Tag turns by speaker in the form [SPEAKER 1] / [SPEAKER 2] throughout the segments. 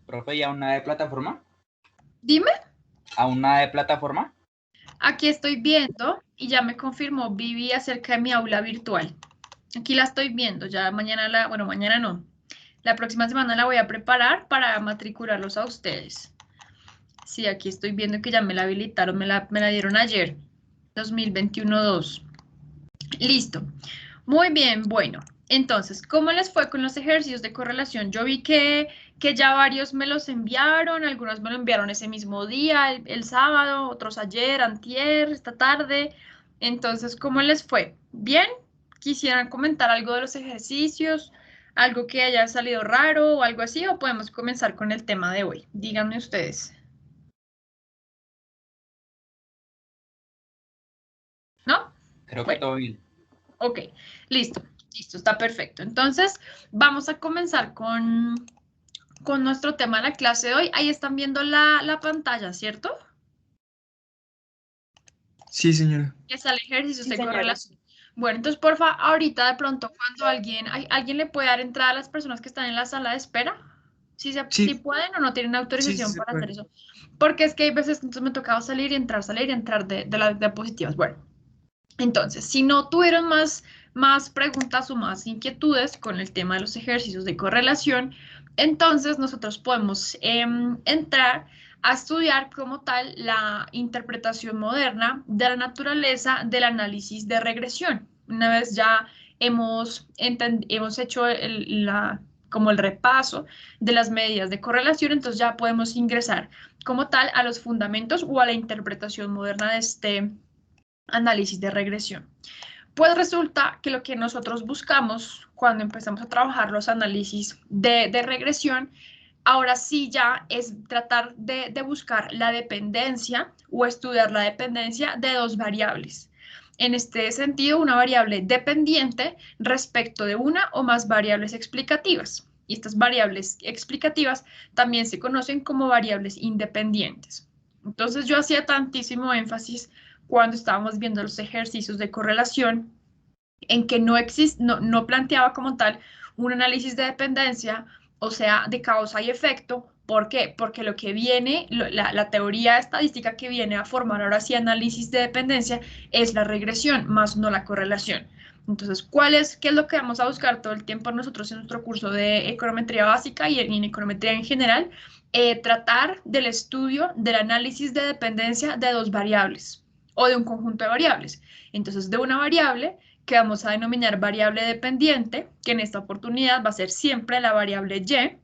[SPEAKER 1] Profe, ¿y aún nada de plataforma?
[SPEAKER 2] Dime.
[SPEAKER 1] ¿Aún nada de plataforma?
[SPEAKER 2] Aquí estoy viendo y ya me confirmó Vivi acerca de mi aula virtual. Aquí la estoy viendo, ya mañana bueno, mañana no. La próxima semana la voy a preparar para matricularlos a ustedes. Sí, aquí estoy viendo que ya me la habilitaron, me la dieron ayer, 2021-2. Listo. Muy bien, bueno. Entonces, ¿cómo les fue con los ejercicios de correlación? Yo vi que ya varios me los enviaron, algunos me lo enviaron ese mismo día, el sábado, otros ayer, antier, esta tarde. Entonces, ¿cómo les fue? ¿Bien? ¿Quisieran comentar algo de los ejercicios? ¿Algo que haya salido raro o algo así? ¿O podemos comenzar con el tema de hoy? Díganme ustedes. ¿No?
[SPEAKER 1] Creo que
[SPEAKER 2] Bueno.
[SPEAKER 1] todo bien.
[SPEAKER 2] Ok, listo, está perfecto. Entonces, vamos a comenzar con nuestro tema de la clase de hoy. Ahí están viendo la pantalla, ¿cierto?
[SPEAKER 3] Sí, señora.
[SPEAKER 2] Que sale ejercicios
[SPEAKER 4] Sí,
[SPEAKER 2] de
[SPEAKER 4] señora.
[SPEAKER 2] correlación. Bueno, entonces, porfa, ahorita de pronto, cuando alguien le puede dar entrada a las personas que están en la sala de espera, si
[SPEAKER 3] Sí,
[SPEAKER 2] pueden o no tienen
[SPEAKER 3] sí,
[SPEAKER 2] autorización
[SPEAKER 3] se
[SPEAKER 2] para
[SPEAKER 3] puede.
[SPEAKER 2] hacer eso. Porque es que hay veces que entonces me tocaba salir y entrar de las diapositivas. Bueno. Entonces, si no tuvieron más preguntas o más inquietudes con el tema de los ejercicios de correlación, entonces nosotros podemos entrar a estudiar como tal la interpretación moderna de la naturaleza del análisis de regresión. Una vez ya hemos hecho como el repaso de las medidas de correlación, entonces ya podemos ingresar como tal a los fundamentos o a la interpretación moderna de este análisis de regresión. Pues resulta que lo que nosotros buscamos cuando empezamos a trabajar los análisis de regresión, ahora sí ya es tratar de buscar la dependencia o estudiar la dependencia de dos variables. En este sentido, una variable dependiente respecto de una o más variables explicativas. Y estas variables explicativas también se conocen como variables independientes. Entonces yo hacía tantísimo énfasis cuando estábamos viendo los ejercicios de correlación, en que no planteaba como tal un análisis de dependencia, o sea, de causa y efecto. ¿Por qué? Porque lo que viene, la teoría estadística que viene a formar ahora sí análisis de dependencia es la regresión, más no la correlación. Entonces, ¿qué es lo que vamos a buscar todo el tiempo nosotros en nuestro curso de econometría básica y en econometría en general? Tratar del estudio del análisis de dependencia de dos variables o de un conjunto de variables. Entonces, de una variable que vamos a denominar variable dependiente, que en esta oportunidad va a ser siempre la variable y,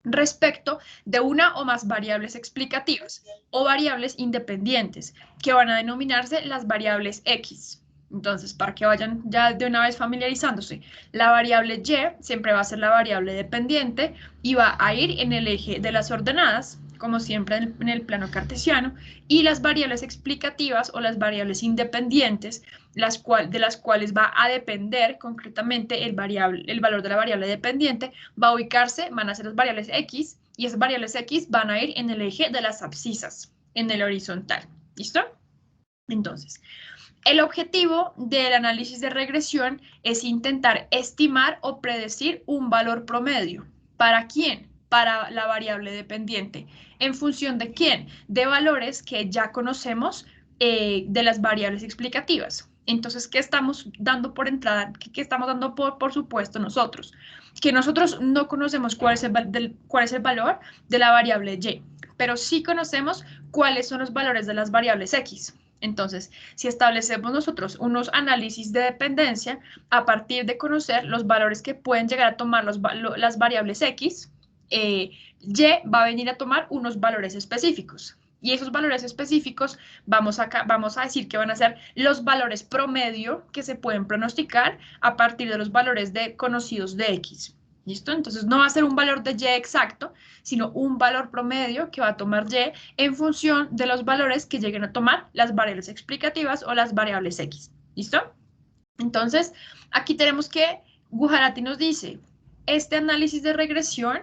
[SPEAKER 2] respecto de una o más variables explicativas o variables independientes, que van a denominarse las variables X. Entonces, para que vayan ya de una vez familiarizándose, la variable y siempre va a ser la variable dependiente y va a ir en el eje de las ordenadas, como siempre en el plano cartesiano, y las variables explicativas o las variables independientes, de las cuales va a depender concretamente el valor de la variable dependiente, va a ubicarse, van a ser las variables X, y esas variables X van a ir en el eje de las abscisas, en el horizontal. ¿Listo? Entonces, el objetivo del análisis de regresión es intentar estimar o predecir un valor promedio. ¿Para quién? Para la variable dependiente. ¿En función de quién? De valores que ya conocemos de las variables explicativas. Entonces, ¿qué estamos dando por entrada? ¿Qué estamos dando por supuesto nosotros? Que nosotros no conocemos cuál es el valor de la variable y, pero sí conocemos cuáles son los valores de las variables X. Entonces, si establecemos nosotros unos análisis de dependencia a partir de conocer los valores que pueden llegar a tomar las variables X, Y va a venir a tomar unos valores específicos. Y esos valores específicos vamos a decir que van a ser los valores promedio que se pueden pronosticar a partir de los valores conocidos de X. ¿Listo? Entonces no va a ser un valor de Y exacto, sino un valor promedio que va a tomar Y en función de los valores que lleguen a tomar las variables explicativas o las variables X. ¿Listo? Entonces, aquí tenemos que Gujarati nos dice, este análisis de regresión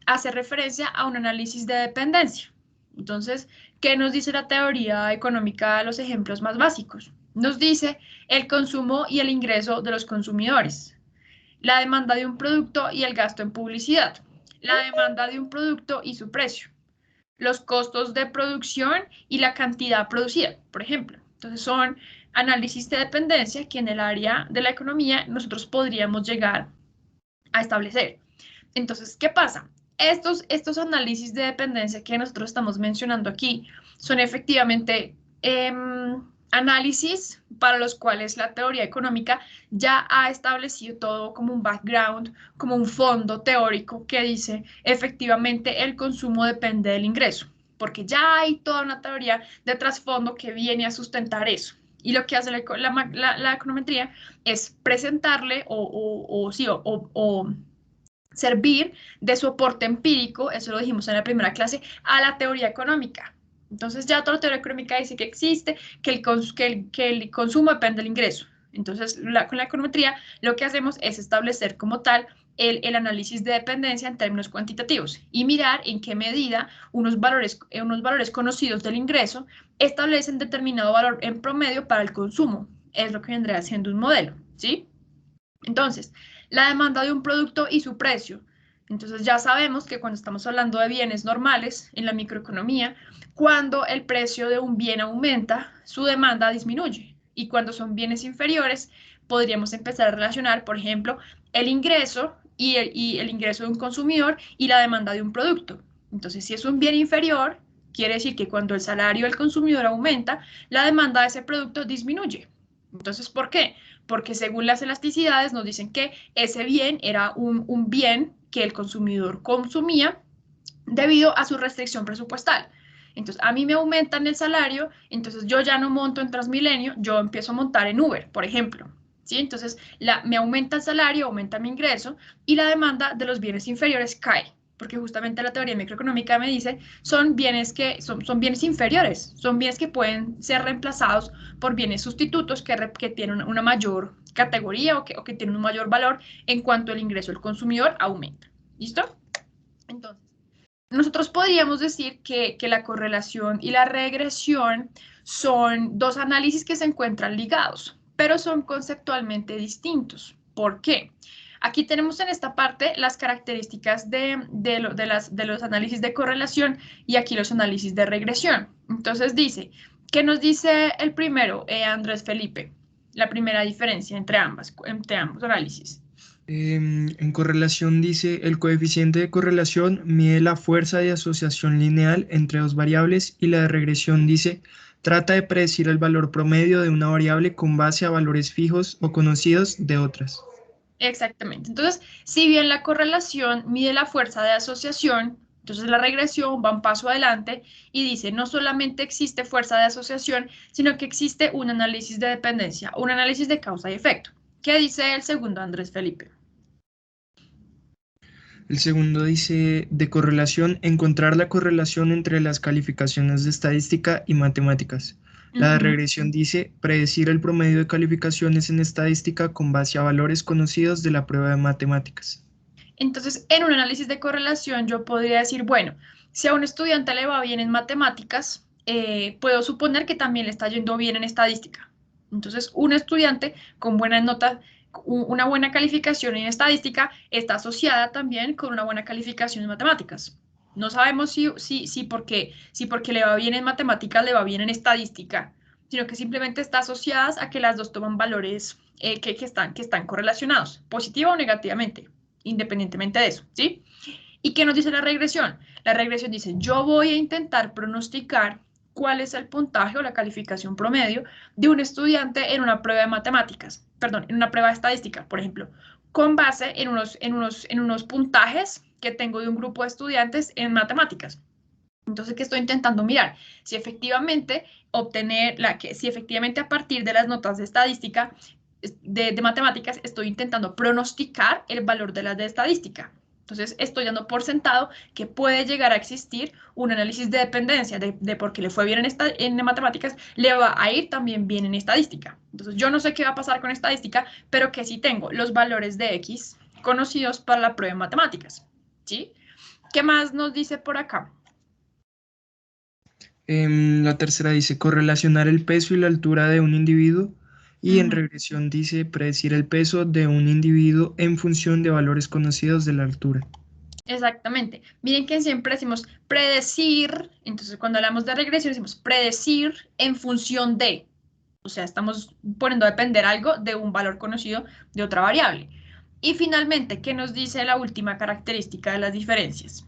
[SPEAKER 2] hace referencia a un análisis de dependencia. Entonces, ¿qué nos dice la teoría económica? Los ejemplos más básicos. Nos dice el consumo y el ingreso de los consumidores, la demanda de un producto y el gasto en publicidad, la demanda de un producto y su precio, los costos de producción y la cantidad producida, por ejemplo. Entonces son análisis de dependencia que en el área de la economía nosotros podríamos llegar a establecer. Entonces, ¿qué pasa? Estos análisis de dependencia que nosotros estamos mencionando aquí son efectivamente análisis para los cuales la teoría económica ya ha establecido todo como un background, como un fondo teórico que dice efectivamente el consumo depende del ingreso, porque ya hay toda una teoría de trasfondo que viene a sustentar eso. Y lo que hace la econometría es presentarle o servir de soporte empírico, eso lo dijimos en la primera clase, a la teoría económica. Entonces ya toda la teoría económica dice que existe, que el consumo depende del ingreso. Entonces con la econometría lo que hacemos es establecer como tal el análisis de dependencia en términos cuantitativos y mirar en qué medida unos valores conocidos del ingreso establecen determinado valor en promedio para el consumo. Es lo que vendría siendo un modelo, ¿sí? Entonces, la demanda de un producto y su precio. Entonces ya sabemos que cuando estamos hablando de bienes normales en la microeconomía, cuando el precio de un bien aumenta, su demanda disminuye. Y cuando son bienes inferiores, podríamos empezar a relacionar, por ejemplo, el ingreso y el ingreso de un consumidor y la demanda de un producto. Entonces, si es un bien inferior, quiere decir que cuando el salario del consumidor aumenta, la demanda de ese producto disminuye. Entonces, ¿por qué? Porque según las elasticidades nos dicen que ese bien era un bien que el consumidor consumía debido a su restricción presupuestal. Entonces, a mí me aumentan el salario, entonces yo ya no monto en Transmilenio, yo empiezo a montar en Uber, por ejemplo. ¿Sí? Entonces, me aumenta el salario, aumenta mi ingreso y la demanda de los bienes inferiores cae, porque justamente la teoría microeconómica me dice son bienes que son bienes inferiores, son bienes que pueden ser reemplazados por bienes sustitutos que tienen una mayor categoría o que tienen un mayor valor en cuanto el ingreso del consumidor aumenta. ¿Listo? Entonces, nosotros podríamos decir que la correlación y la regresión son dos análisis que se encuentran ligados, pero son conceptualmente distintos. ¿Por qué? Aquí tenemos en esta parte las características de los análisis de correlación y aquí los análisis de regresión. Entonces dice, ¿qué nos dice el primero, Andrés Felipe? La primera diferencia entre ambos análisis.
[SPEAKER 3] En correlación dice, el coeficiente de correlación mide la fuerza de asociación lineal entre dos variables y la de regresión dice, trata de predecir el valor promedio de una variable con base a valores fijos o conocidos de otras.
[SPEAKER 2] Exactamente. Entonces, si bien la correlación mide la fuerza de asociación, entonces la regresión va un paso adelante y dice, no solamente existe fuerza de asociación, sino que existe un análisis de dependencia, un análisis de causa y efecto. ¿Qué dice el segundo, Andrés Felipe?
[SPEAKER 3] El segundo dice, de correlación, encontrar la correlación entre las calificaciones de estadística y matemáticas. La de regresión dice, predecir el promedio de calificaciones en estadística con base a valores conocidos de la prueba de matemáticas.
[SPEAKER 2] Entonces, en un análisis de correlación yo podría decir, bueno, si a un estudiante le va bien en matemáticas, puedo suponer que también le está yendo bien en estadística. Entonces, un estudiante con buenas notas, una buena calificación en estadística está asociada también con una buena calificación en matemáticas. No sabemos si porque le va bien en matemáticas, le va bien en estadística, sino que simplemente está asociadas a que las dos toman valores que están correlacionados, positiva o negativamente, independientemente de eso, ¿sí? ¿Y qué nos dice la regresión? La regresión dice, yo voy a intentar pronosticar cuál es el puntaje o la calificación promedio de un estudiante en una prueba de matemáticas, perdón, en una prueba de estadística, por ejemplo, con base en unos puntajes que tengo de un grupo de estudiantes en matemáticas. Entonces, ¿qué estoy intentando mirar? Si efectivamente si efectivamente a partir de las notas de estadística, de matemáticas, estoy intentando pronosticar el valor de las de estadística. Entonces, estoy dando por sentado que puede llegar a existir un análisis de dependencia de por qué le fue bien en matemáticas, le va a ir también bien en estadística. Entonces, yo no sé qué va a pasar con estadística, pero que sí tengo los valores de X conocidos para la prueba de matemáticas. ¿Sí? ¿Qué más nos dice por acá?
[SPEAKER 3] La tercera dice correlacionar el peso y la altura de un individuo y en regresión dice predecir el peso de un individuo en función de valores conocidos de la altura.
[SPEAKER 2] Exactamente. Miren que siempre decimos predecir, entonces cuando hablamos de regresión decimos predecir en función de, o sea, estamos poniendo a depender algo de un valor conocido de otra variable. Y finalmente, ¿qué nos dice la última característica de las diferencias?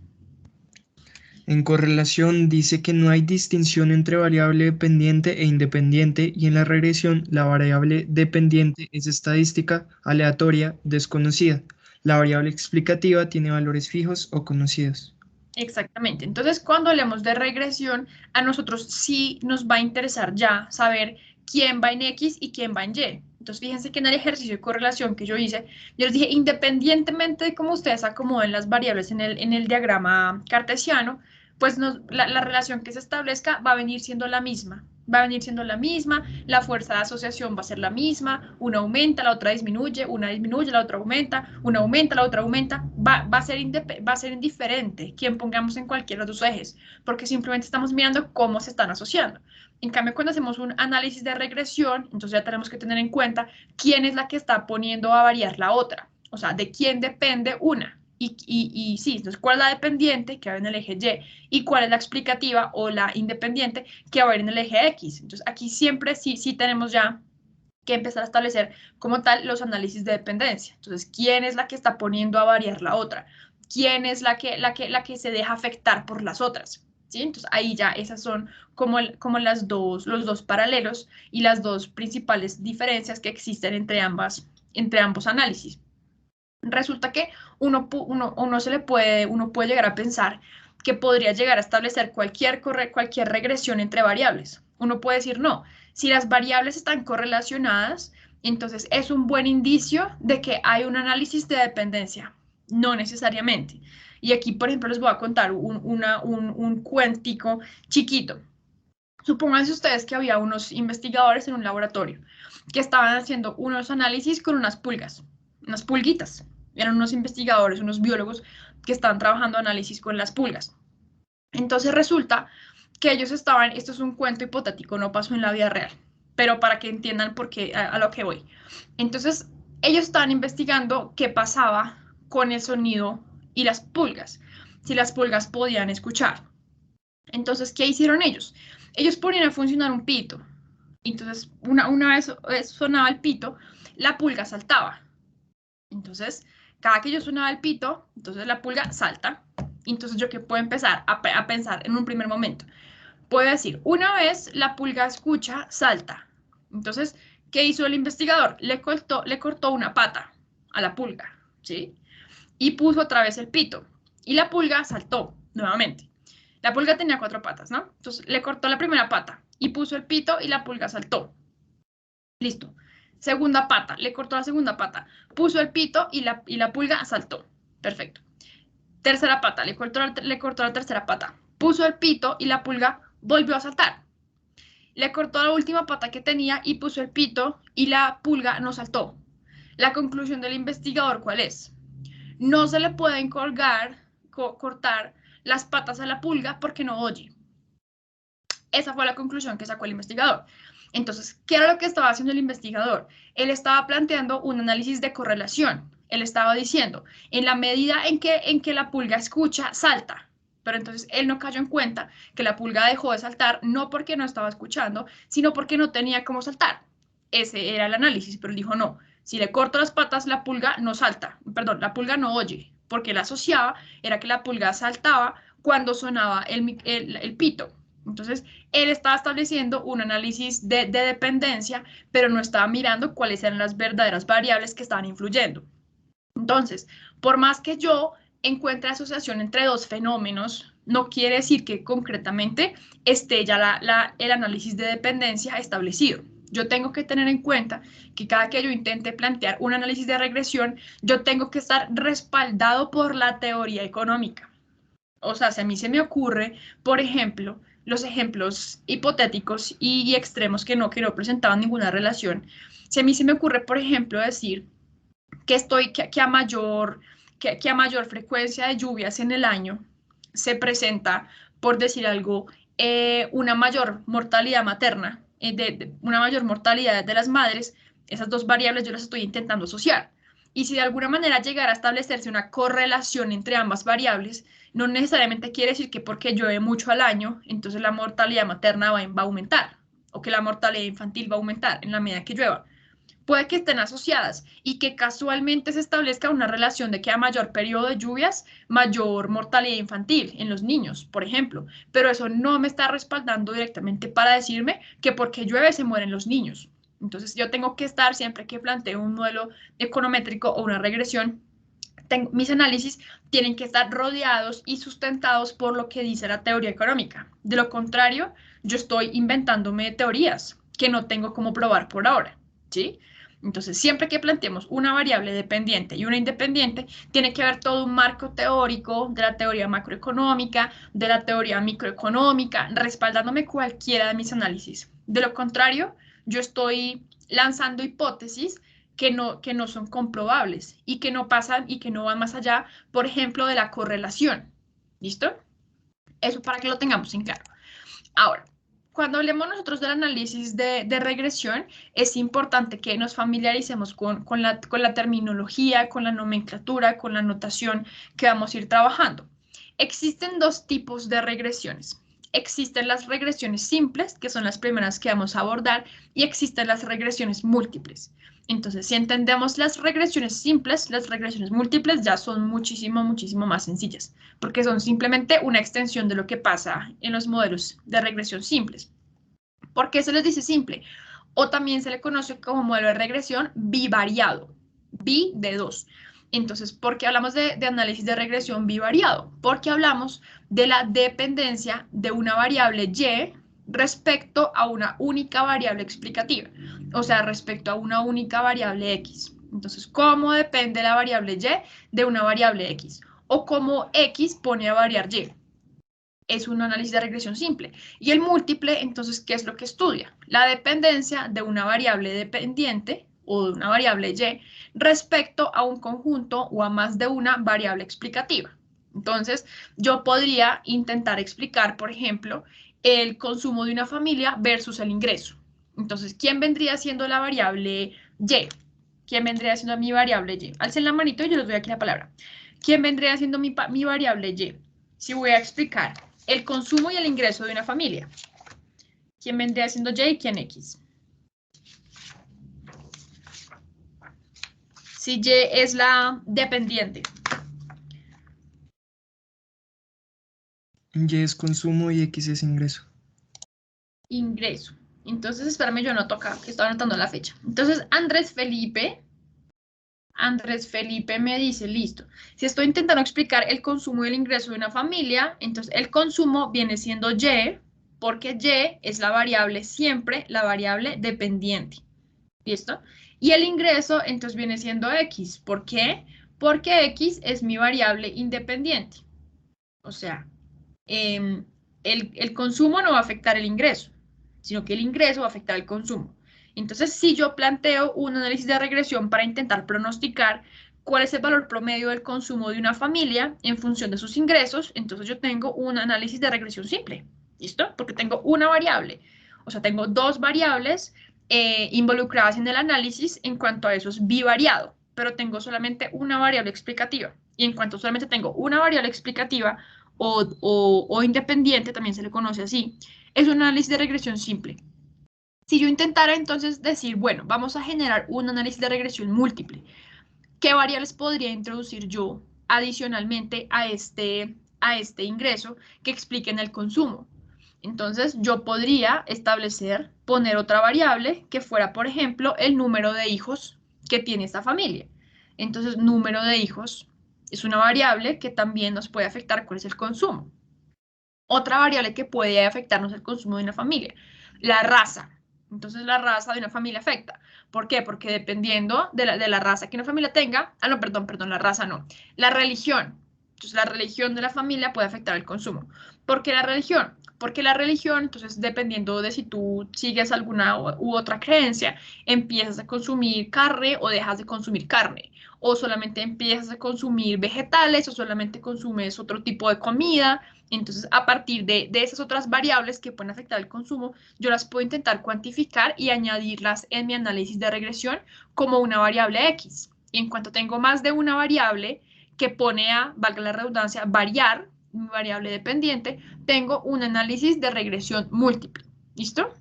[SPEAKER 3] En correlación dice que no hay distinción entre variable dependiente e independiente y en la regresión la variable dependiente es estadística, aleatoria, desconocida. La variable explicativa tiene valores fijos o conocidos.
[SPEAKER 2] Exactamente. Entonces, cuando hablemos de regresión, a nosotros sí nos va a interesar ya saber quién va en X y quién va en Y. Entonces, fíjense que en el ejercicio de correlación que yo hice, yo les dije, independientemente de cómo ustedes acomoden las variables en el diagrama cartesiano, pues la relación que se establezca va a venir siendo la misma. Va a venir siendo la misma, la fuerza de asociación va a ser la misma, una aumenta, la otra disminuye, una disminuye, la otra aumenta, una aumenta, la otra aumenta, va a ser indiferente quien pongamos en cualquiera de los ejes, porque simplemente estamos mirando cómo se están asociando. En cambio, cuando hacemos un análisis de regresión, entonces ya tenemos que tener en cuenta quién es la que está poniendo a variar la otra, o sea, de quién depende una. Y sí, entonces, ¿cuál es la dependiente que va en el eje Y? ¿Y cuál es la explicativa o la independiente que va a ir en el eje X? Entonces, aquí siempre sí tenemos ya que empezar a establecer como tal los análisis de dependencia. Entonces, ¿quién es la que está poniendo a variar la otra? ¿Quién es la que se deja afectar por las otras? ¿Sí? Entonces, ahí ya esas son como los dos paralelos y las dos principales diferencias que existen entre ambos análisis. Resulta que uno puede llegar a pensar que podría llegar a establecer cualquier regresión entre variables. Uno puede decir, no, si las variables están correlacionadas, entonces es un buen indicio de que hay un análisis de dependencia. No necesariamente. Y aquí, por ejemplo, les voy a contar un cuentico chiquito. Supónganse ustedes que había unos investigadores en un laboratorio que estaban haciendo unos análisis con unas pulgas, unas pulguitas. Eran unos investigadores, unos biólogos que estaban trabajando análisis con las pulgas. Entonces resulta que ellos estaban, esto es un cuento hipotético, no pasó en la vida real, pero para que entiendan por qué, a lo que voy. Entonces, ellos estaban investigando qué pasaba con el sonido y las pulgas, si las pulgas podían escuchar. Entonces, ¿qué hicieron ellos? Ellos ponían a funcionar un pito. Entonces, una vez sonaba el pito, la pulga saltaba. Entonces, cada que yo sonaba el pito, entonces la pulga salta. Entonces, ¿yo qué puedo empezar a pensar en un primer momento? Puedo decir, una vez la pulga escucha, salta. Entonces, ¿qué hizo el investigador? Le cortó una pata a la pulga, ¿sí? Y puso otra vez el pito. Y la pulga saltó nuevamente. La pulga tenía 4 patas, ¿no? Entonces le cortó la primera pata y puso el pito y la pulga saltó. Listo. Segunda pata, le cortó la segunda pata, puso el pito y la pulga saltó. Perfecto. Tercera pata, le cortó la tercera pata, puso el pito y la pulga volvió a saltar. Le cortó la última pata que tenía y puso el pito y la pulga no saltó. La conclusión del investigador, ¿cuál es? No se le pueden cortar las patas a la pulga porque no oye. Esa fue la conclusión que sacó el investigador. Entonces, ¿qué era lo que estaba haciendo el investigador? Él estaba planteando un análisis de correlación. Él estaba diciendo, en la medida en que la pulga escucha, salta. Pero entonces él no cayó en cuenta que la pulga dejó de saltar no porque no estaba escuchando, sino porque no tenía cómo saltar. Ese era el análisis, pero él dijo, no, si le corto las patas, la pulga no salta. Perdón, la pulga no oye, porque él asociaba, era que la pulga saltaba cuando sonaba el pito. Entonces, él estaba estableciendo un análisis de dependencia, pero no estaba mirando cuáles eran las verdaderas variables que estaban influyendo. Entonces, por más que yo encuentre asociación entre dos fenómenos, no quiere decir que concretamente esté ya el análisis de dependencia establecido. Yo tengo que tener en cuenta que cada que yo intente plantear un análisis de regresión, yo tengo que estar respaldado por la teoría económica. O sea, si a mí se me ocurre, por ejemplo, los ejemplos hipotéticos y extremos que no presentaban ninguna relación, si a mí se me ocurre, por ejemplo, decir que a mayor frecuencia de lluvias en el año se presenta, por decir algo, una mayor mortalidad materna, una mayor mortalidad de las madres, esas dos variables yo las estoy intentando asociar. Y si de alguna manera llegara a establecerse una correlación entre ambas variables, no necesariamente quiere decir que porque llueve mucho al año, entonces la mortalidad materna va a aumentar, o que la mortalidad infantil va a aumentar en la medida que llueva. Puede que estén asociadas y que casualmente se establezca una relación de que a mayor periodo de lluvias, mayor mortalidad infantil en los niños, por ejemplo. Pero eso no me está respaldando directamente para decirme que porque llueve se mueren los niños. Entonces yo tengo que estar, siempre que planteo un modelo econométrico o una regresión, mis análisis tienen que estar rodeados y sustentados por lo que dice la teoría económica. De lo contrario, yo estoy inventándome teorías que no tengo cómo probar por ahora, ¿sí? Entonces, siempre que planteemos una variable dependiente y una independiente, tiene que haber todo un marco teórico de la teoría macroeconómica, de la teoría microeconómica, respaldándome cualquiera de mis análisis. De lo contrario, yo estoy lanzando hipótesis que no son comprobables y que no pasan y que no van más allá, por ejemplo, de la correlación. ¿Listo? Eso para que lo tengamos en claro. Ahora, cuando hablemos nosotros del análisis de regresión, es importante que nos familiaricemos con la terminología, con la nomenclatura, con la notación que vamos a ir trabajando. Existen dos tipos de regresiones. Existen las regresiones simples, que son las primeras que vamos a abordar, y existen las regresiones múltiples. Entonces, si entendemos las regresiones simples, las regresiones múltiples ya son muchísimo más sencillas, porque son simplemente una extensión de lo que pasa en los modelos de regresión simples. ¿Por qué se les dice simple? O también se le conoce como modelo de regresión bivariado, bi de 2. Entonces, ¿por qué hablamos de análisis de regresión bivariado? Porque hablamos de la dependencia de una variable y respecto a una única variable explicativa, o sea, respecto a una única variable x. Entonces, ¿cómo depende la variable y de una variable x? O cómo x pone a variar y. Es un análisis de regresión simple. Y el múltiple, entonces, ¿qué es lo que estudia? La dependencia de una variable dependiente o de una variable y respecto a un conjunto o a más de una variable explicativa. Entonces, yo podría intentar explicar, por ejemplo, el consumo de una familia versus el ingreso. Entonces, ¿quién vendría siendo la variable y? ¿Quién vendría siendo mi variable y? Alcen la manito y yo les doy aquí la palabra. ¿Quién vendría siendo mi variable y? Si voy a explicar el consumo y el ingreso de una familia, ¿quién vendría siendo y y quién x? Si y es la dependiente.
[SPEAKER 3] Y es consumo y X es ingreso.
[SPEAKER 2] Ingreso. Entonces, espérame, yo anoto acá, que estoy anotando la fecha. Entonces, Andrés Felipe me dice, listo, si estoy intentando explicar el consumo y el ingreso de una familia, entonces el consumo viene siendo y, porque y es la variable siempre, la variable dependiente. ¿Listo? Y el ingreso, entonces, viene siendo x. ¿Por qué? Porque x es mi variable independiente. O sea, el consumo no va a afectar el ingreso, sino que el ingreso va a afectar el consumo. Entonces, si yo planteo un análisis de regresión para intentar pronosticar cuál es el valor promedio del consumo de una familia en función de sus ingresos, entonces yo tengo un análisis de regresión simple. ¿Listo? Porque tengo una variable. O sea, tengo dos variables involucradas en el análisis en cuanto a eso es bivariado, pero tengo solamente una variable explicativa. Y en cuanto solamente tengo una variable explicativa o independiente, también se le conoce así, es un análisis de regresión simple. Si yo intentara entonces decir, bueno, vamos a generar un análisis de regresión múltiple, ¿qué variables podría introducir yo adicionalmente a este ingreso que expliquen el consumo? Entonces, yo podría poner otra variable que fuera, por ejemplo, el número de hijos que tiene esta familia. Entonces, número de hijos es una variable que también nos puede afectar cuál es el consumo. Otra variable que puede afectarnos el consumo de una familia, la raza. Entonces, la raza de una familia afecta. ¿Por qué? Porque dependiendo de la raza que una familia tenga, no, perdón, la raza no, la religión. Entonces, la religión de la familia puede afectar el consumo. ¿Por qué la religión? Porque la religión, entonces, dependiendo de si tú sigues alguna u otra creencia, empiezas a consumir carne o dejas de consumir carne. O solamente empiezas a consumir vegetales o solamente consumes otro tipo de comida. Entonces, a partir de esas otras variables que pueden afectar el consumo, yo las puedo intentar cuantificar y añadirlas en mi análisis de regresión como una variable X. Y en cuanto tengo más de una variable que pone a, valga la redundancia, variar, mi variable dependiente, tengo un análisis de regresión múltiple. ¿Listo?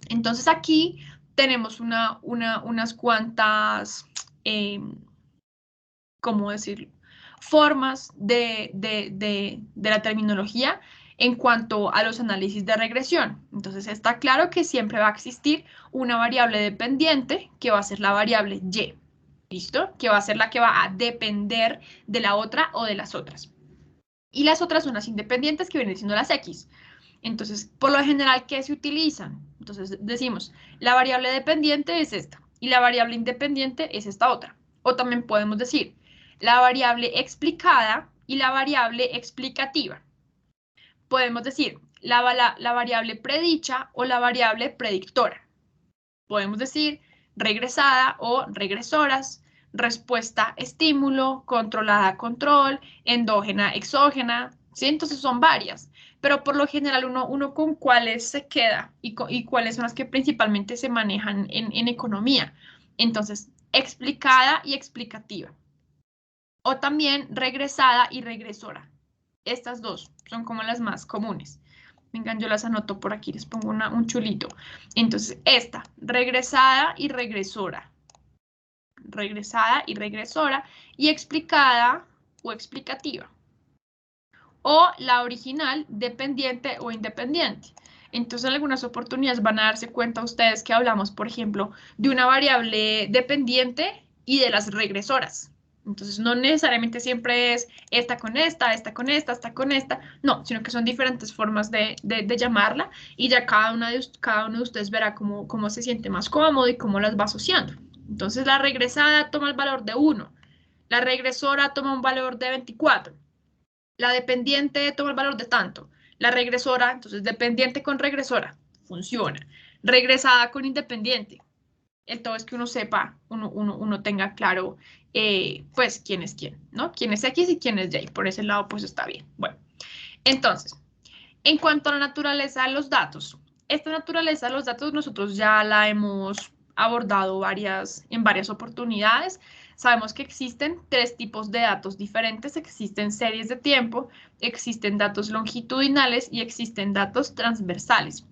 [SPEAKER 2] Entonces aquí tenemos unas cuantas, ¿cómo decirlo? Formas de la terminología en cuanto a los análisis de regresión. Entonces está claro que siempre va a existir una variable dependiente que va a ser la variable y. ¿Listo? Que va a ser la que va a depender de la otra o de las otras. Y las otras son las independientes que vienen siendo las X. Entonces, por lo general, ¿qué se utilizan? Entonces decimos, la variable dependiente es esta y la variable independiente es esta otra. O también podemos decir, la variable explicada y la variable explicativa. Podemos decir, la variable predicha o la variable predictora. Podemos decir, regresada o regresoras, respuesta estímulo, controlada control, endógena exógena, ¿sí? Entonces son varias, pero por lo general uno con cuáles se queda y cuáles son las que principalmente se manejan en economía. Entonces, explicada y explicativa. O también regresada y regresora. Estas dos son como las más comunes. Vengan, yo las anoto por aquí, les pongo un chulito. Entonces, esta, regresada y regresora. Regresada y regresora. Y explicada o explicativa. O la original, dependiente o independiente. Entonces, en algunas oportunidades van a darse cuenta ustedes que hablamos, por ejemplo, de una variable dependiente y de las regresoras. Entonces, no necesariamente siempre es esta con esta, esta con esta, esta con esta. No, sino que son diferentes formas de llamarla y ya cada uno de ustedes verá cómo se siente más cómodo y cómo las va asociando. Entonces, la regresada toma el valor de 1. La regresora toma un valor de 24. La dependiente toma el valor de tanto. La regresora, entonces dependiente con regresora, funciona. Regresada con independiente. El todo es que uno sepa, uno tenga claro, pues, quién es quién, ¿no? Quién es X y quién es Y. Por ese lado, pues, está bien. Bueno, entonces, en cuanto a la naturaleza de los datos, esta naturaleza de los datos nosotros ya la hemos abordado en varias oportunidades. Sabemos que existen 3 tipos de datos diferentes. Existen series de tiempo, existen datos longitudinales y existen datos transversales.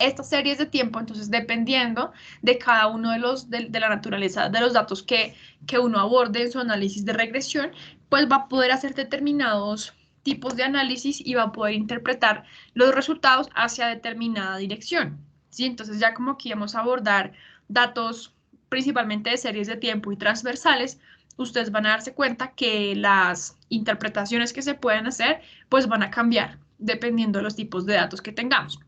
[SPEAKER 2] Estas series de tiempo, entonces, dependiendo de cada uno de la naturaleza de los datos que uno aborde en su análisis de regresión, pues va a poder hacer determinados tipos de análisis y va a poder interpretar los resultados hacia determinada dirección, ¿sí? Entonces, ya como que íbamos a abordar datos principalmente de series de tiempo y transversales, ustedes van a darse cuenta que las interpretaciones que se pueden hacer, pues van a cambiar dependiendo de los tipos de datos que tengamos.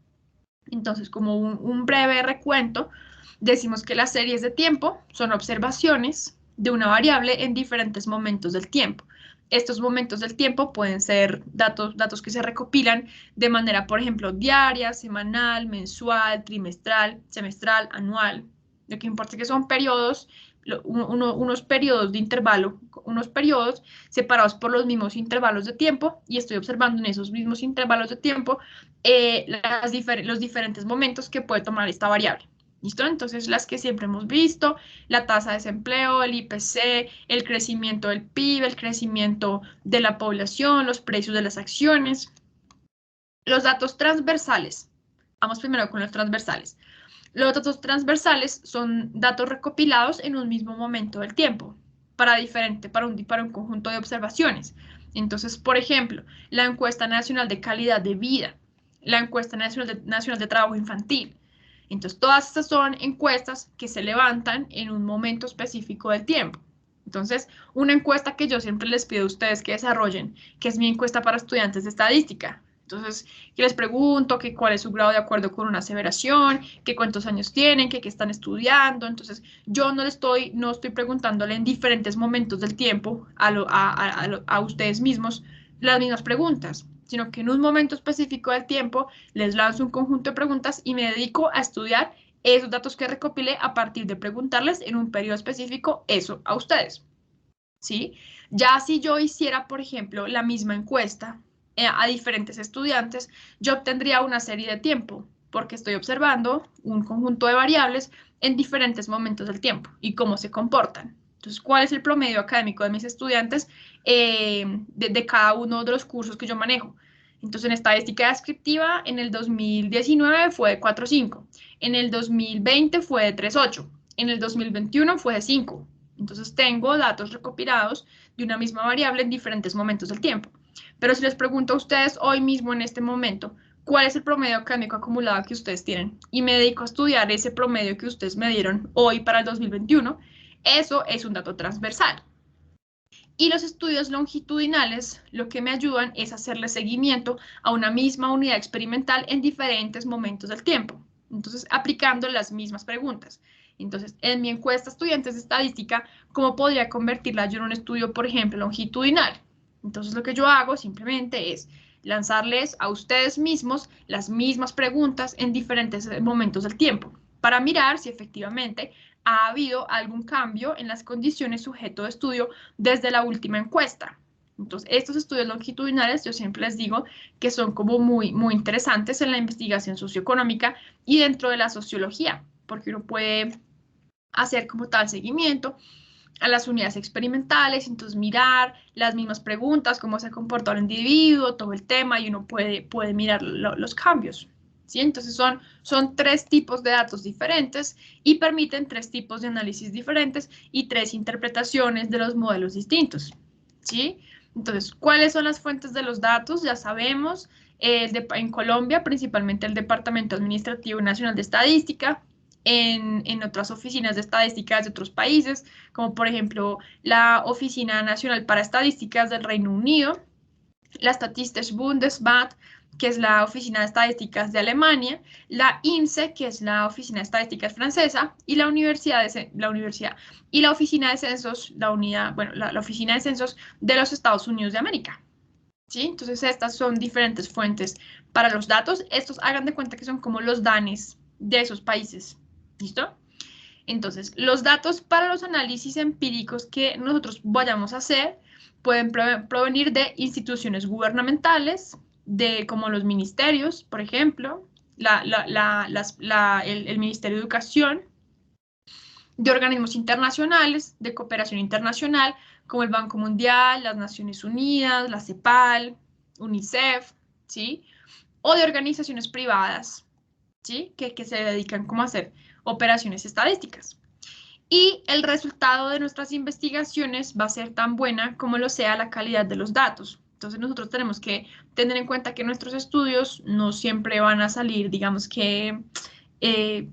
[SPEAKER 2] Entonces, como un breve recuento, decimos que las series de tiempo son observaciones de una variable en diferentes momentos del tiempo. Estos momentos del tiempo pueden ser datos que se recopilan de manera, por ejemplo, diaria, semanal, mensual, trimestral, semestral, anual. Lo que importa es que son periodos, unos periodos de intervalo, unos periodos separados por los mismos intervalos de tiempo, y estoy observando en esos mismos intervalos de tiempo los diferentes momentos que puede tomar esta variable. ¿Listo? Entonces, las que siempre hemos visto, la tasa de desempleo, el IPC, el crecimiento del PIB, el crecimiento de la población, los precios de las acciones. Los datos transversales. Vamos primero con los transversales. Los datos transversales son datos recopilados en un mismo momento del tiempo, para un conjunto de observaciones. Entonces, por ejemplo, la encuesta nacional de calidad de vida, la encuesta nacional de trabajo infantil. Entonces, todas estas son encuestas que se levantan en un momento específico del tiempo. Entonces, una encuesta que yo siempre les pido a ustedes que desarrollen, que es mi encuesta para estudiantes de estadística. Entonces, que les pregunto que cuál es su grado de acuerdo con una aseveración, que cuántos años tienen, que qué están estudiando. Entonces, yo no estoy preguntándole en diferentes momentos del tiempo a ustedes mismos las mismas preguntas, sino que en un momento específico del tiempo les lanzo un conjunto de preguntas y me dedico a estudiar esos datos que recopilé a partir de preguntarles en un periodo específico eso a ustedes, ¿sí? Ya si yo hiciera, por ejemplo, la misma encuesta a diferentes estudiantes, yo obtendría una serie de tiempo, porque estoy observando un conjunto de variables en diferentes momentos del tiempo y cómo se comportan. Entonces, ¿cuál es el promedio académico de mis estudiantes de cada uno de los cursos que yo manejo? Entonces, en estadística descriptiva, en el 2019 fue de 4.5, en el 2020 fue de 3.8, en el 2021 fue de 5. Entonces, tengo datos recopilados de una misma variable en diferentes momentos del tiempo. Pero si les pregunto a ustedes hoy mismo, en este momento, ¿cuál es el promedio académico acumulado que ustedes tienen? Y me dedico a estudiar ese promedio que ustedes me dieron hoy para el 2021. Eso es un dato transversal. Y los estudios longitudinales lo que me ayudan es hacerle seguimiento a una misma unidad experimental en diferentes momentos del tiempo. Entonces, aplicando las mismas preguntas. Entonces, en mi encuesta estudiantes de estadística, ¿cómo podría convertirla yo en un estudio, por ejemplo, longitudinal? Entonces, lo que yo hago simplemente es lanzarles a ustedes mismos las mismas preguntas en diferentes momentos del tiempo para mirar si efectivamente ha habido algún cambio en las condiciones sujeto de estudio desde la última encuesta. Entonces, estos estudios longitudinales, yo siempre les digo que son como muy interesantes en la investigación socioeconómica y dentro de la sociología, porque uno puede hacer como tal seguimiento a las unidades experimentales, entonces mirar las mismas preguntas, cómo se comporta el individuo, todo el tema, y uno puede mirar los cambios. ¿Sí? Entonces son 3 tipos de datos diferentes y permiten 3 tipos de análisis diferentes y 3 interpretaciones de los modelos distintos. ¿Sí? Entonces, ¿cuáles son las fuentes de los datos? Ya sabemos, en Colombia, principalmente el Departamento Administrativo Nacional de Estadística, en otras oficinas de estadísticas de otros países, como por ejemplo la Oficina Nacional para Estadísticas del Reino Unido, la Statistisches Bundesrat, que es la Oficina de Estadísticas de Alemania, la INSEE, que es la Oficina de Estadísticas francesa, y la Oficina de Censos, la Oficina de Censos de los Estados Unidos de América. ¿Sí? Entonces estas son diferentes fuentes para los datos. Estos hagan de cuenta que son como los DANES de esos países. ¿Listo? Entonces, los datos para los análisis empíricos que nosotros vayamos a hacer pueden provenir de instituciones gubernamentales, de como los ministerios, por ejemplo, el Ministerio de Educación, de organismos internacionales, de cooperación internacional, como el Banco Mundial, las Naciones Unidas, la CEPAL, UNICEF, ¿sí? O de organizaciones privadas, ¿sí? Que se dedican como a hacer operaciones estadísticas. Y el resultado de nuestras investigaciones va a ser tan buena como lo sea la calidad de los datos. Entonces nosotros tenemos que tener en cuenta que nuestros estudios no siempre van a salir, digamos que,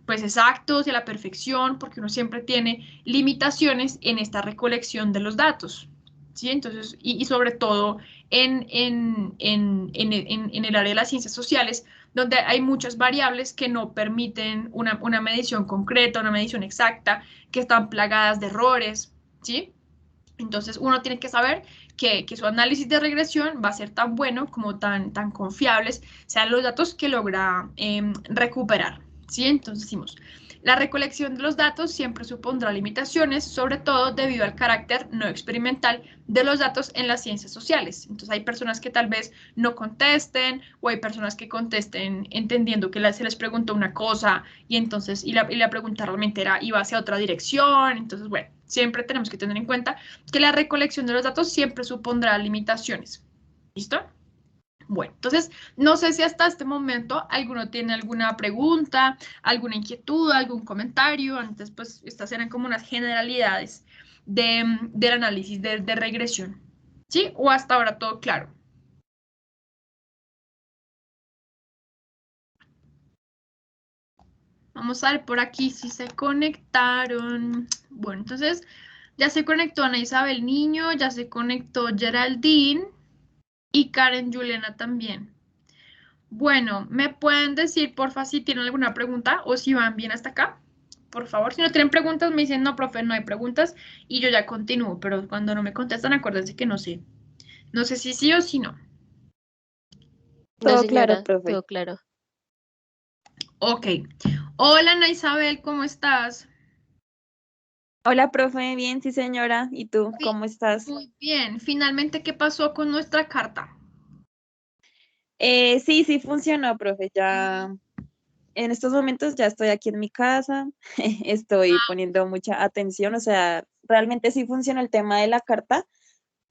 [SPEAKER 2] pues exactos y a la perfección, porque uno siempre tiene limitaciones en esta recolección de los datos. ¿Sí? Entonces, y sobre todo en el área de las ciencias sociales, donde hay muchas variables que no permiten una medición concreta, una medición exacta, que están plagadas de errores, ¿sí? Entonces uno tiene que saber que su análisis de regresión va a ser tan bueno como tan confiables sean los datos que logra recuperar, ¿sí? Entonces decimos, la recolección de los datos siempre supondrá limitaciones, sobre todo debido al carácter no experimental de los datos en las ciencias sociales. Entonces hay personas que tal vez no contesten o hay personas que contesten entendiendo que se les preguntó una cosa y entonces y la pregunta realmente iba hacia otra dirección. Entonces, bueno, siempre tenemos que tener en cuenta que la recolección de los datos siempre supondrá limitaciones. ¿Listo? Bueno, entonces, no sé si hasta este momento alguno tiene alguna pregunta, alguna inquietud, algún comentario. Antes, pues, estas eran como unas generalidades del análisis de regresión. ¿Sí? ¿O hasta ahora todo claro? Vamos a ver por aquí si se conectaron. Bueno, entonces, ya se conectó Ana Isabel Niño, ya se conectó Geraldine y Karen Juliana también. Bueno, ¿me pueden decir, porfa, si tienen alguna pregunta o si van bien hasta acá? Por favor, si no tienen preguntas, me dicen, no, profe, no hay preguntas y yo ya continúo, pero cuando no me contestan, acuérdense que no sé. No sé si sí o si no.
[SPEAKER 4] No,
[SPEAKER 5] Todo claro,
[SPEAKER 4] señora,
[SPEAKER 5] profe.
[SPEAKER 4] todo claro.
[SPEAKER 2] Ok. Hola, Ana Isabel, ¿cómo estás?
[SPEAKER 5] Hola, profe, bien, sí, señora. ¿Y tú, cómo estás?
[SPEAKER 2] Muy bien. Finalmente, ¿qué pasó con nuestra carta?
[SPEAKER 5] Sí funcionó, profe. Ya en estos momentos ya estoy aquí en mi casa, estoy poniendo mucha atención, o sea, realmente sí funciona el tema de la carta.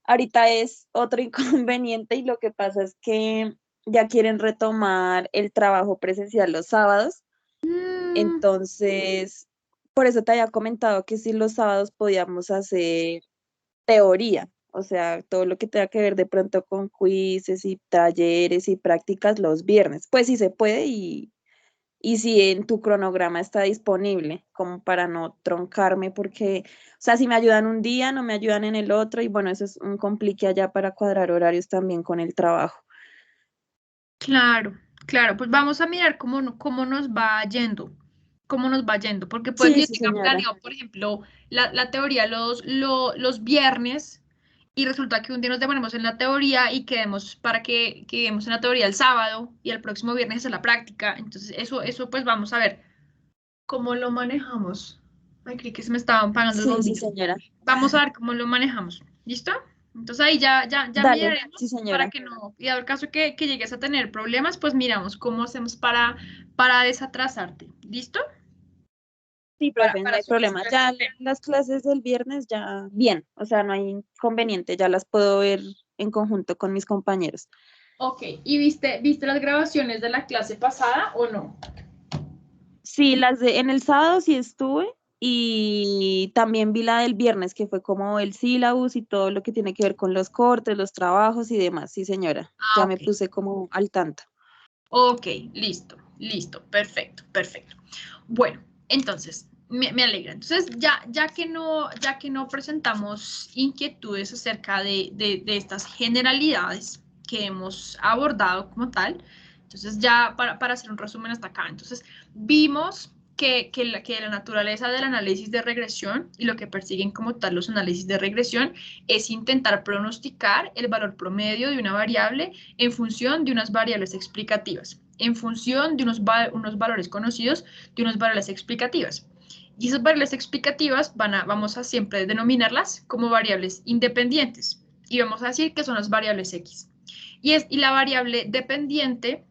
[SPEAKER 5] Ahorita es otro inconveniente y lo que pasa es que ya quieren retomar el trabajo presencial los sábados.
[SPEAKER 2] Mm,
[SPEAKER 5] Entonces, por eso te había comentado que si los sábados podíamos hacer teoría, o sea, todo lo que tenga que ver de pronto con quizzes y talleres y prácticas los viernes. Pues sí se puede y si en tu cronograma está disponible, como para no troncarme, porque, o sea, si me ayudan un día, no me ayudan en el otro, y bueno, eso es un complique allá para cuadrar horarios también con el trabajo.
[SPEAKER 2] claro, claro, pues vamos a mirar cómo nos va yendo, cómo nos va yendo, porque puede que
[SPEAKER 5] Sí,
[SPEAKER 2] yo
[SPEAKER 5] sí,
[SPEAKER 2] tenga
[SPEAKER 5] señora.
[SPEAKER 2] planeado, por ejemplo, la teoría los viernes y resulta que un día nos demoremos en la teoría y quedemos para que quedemos en la teoría el sábado y el próximo viernes hacer la práctica. Entonces, eso pues vamos a ver cómo lo manejamos. Ay, creí que se me estaban apagando el
[SPEAKER 5] Sí, sí,
[SPEAKER 2] bombillo.
[SPEAKER 5] señora.
[SPEAKER 2] Vamos a ver cómo lo manejamos. ¿Listo? Entonces ahí ya
[SPEAKER 5] Dale, sí,
[SPEAKER 2] miraremos para
[SPEAKER 5] señora.
[SPEAKER 2] que no, y al caso que llegues a tener problemas, pues miramos cómo hacemos para desatrasarte. ¿Listo?
[SPEAKER 5] Sí, profe, no
[SPEAKER 2] Para
[SPEAKER 5] hay problema.
[SPEAKER 2] solucionar este
[SPEAKER 5] Ya
[SPEAKER 2] tema.
[SPEAKER 5] las clases del viernes ya bien, o sea, no hay inconveniente, ya las puedo ver en conjunto con mis compañeros.
[SPEAKER 2] Ok, ¿y viste las grabaciones de la clase pasada o no?
[SPEAKER 5] Sí, en el sábado sí estuve y también vi la del viernes, que fue como el sílabus y todo lo que tiene que ver con los cortes, los trabajos y demás. Sí, señora,
[SPEAKER 2] Ah,
[SPEAKER 5] ya me
[SPEAKER 2] ok.
[SPEAKER 5] puse como al tanto.
[SPEAKER 2] Ok, listo, perfecto, perfecto. Bueno, entonces, me alegra. Entonces, ya que no presentamos inquietudes acerca de estas generalidades que hemos abordado como tal, entonces ya para hacer un resumen hasta acá, entonces vimos que la naturaleza del análisis de regresión y lo que persiguen como tal los análisis de regresión es intentar pronosticar el valor promedio de una variable en función de unas variables explicativas, en función de unos valores conocidos, de unas variables explicativas. Y esas variables explicativas vamos a siempre denominarlas como variables independientes. Y vamos a decir que son las variables X. Y la variable dependiente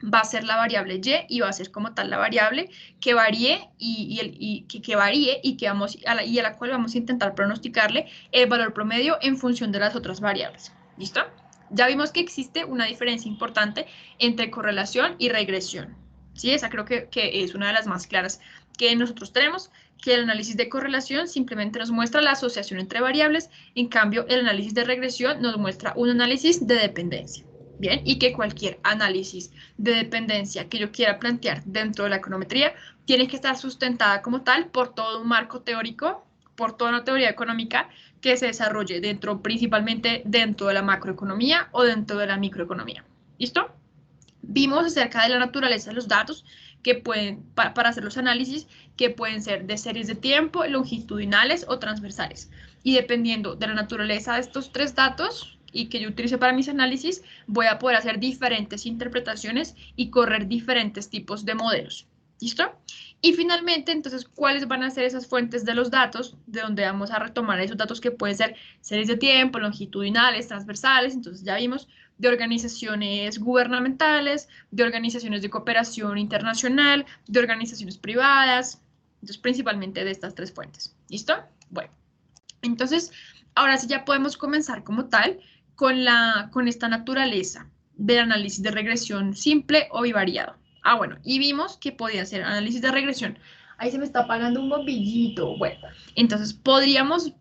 [SPEAKER 2] va a ser la variable y va a ser como tal la variable que varíe que varíe y que vamos y a la cual vamos a intentar pronosticarle el valor promedio en función de las otras variables. ¿Listo? Ya vimos que existe una diferencia importante entre correlación y regresión. ¿Sí? Esa creo que es una de las más claras que nosotros tenemos, que el análisis de correlación simplemente nos muestra la asociación entre variables, en cambio el análisis de regresión nos muestra un análisis de dependencia. Bien, y que cualquier análisis de dependencia que yo quiera plantear dentro de la econometría tiene que estar sustentada como tal por todo un marco teórico, por toda una teoría económica que se desarrolle principalmente dentro de la macroeconomía o dentro de la microeconomía. ¿Listo? Vimos acerca de la naturaleza de los datos que pueden, para hacer los análisis, que pueden ser de series de tiempo, longitudinales o transversales. Y dependiendo de la naturaleza de estos tres datos y que yo utilice para mis análisis, voy a poder hacer diferentes interpretaciones y correr diferentes tipos de modelos. ¿Listo? Y finalmente, entonces, ¿cuáles van a ser esas fuentes de los datos de donde vamos a retomar esos datos que pueden ser series de tiempo, longitudinales, transversales? Entonces, ya vimos de organizaciones gubernamentales, de organizaciones de cooperación internacional, de organizaciones privadas, entonces principalmente de estas tres fuentes. ¿Listo? Bueno, entonces ahora sí ya podemos comenzar como tal con esta naturaleza del análisis de regresión simple o bivariado. Ah, bueno, y vimos que podía ser análisis de regresión. Ahí se me está apagando un bombillito. Bueno, entonces podemos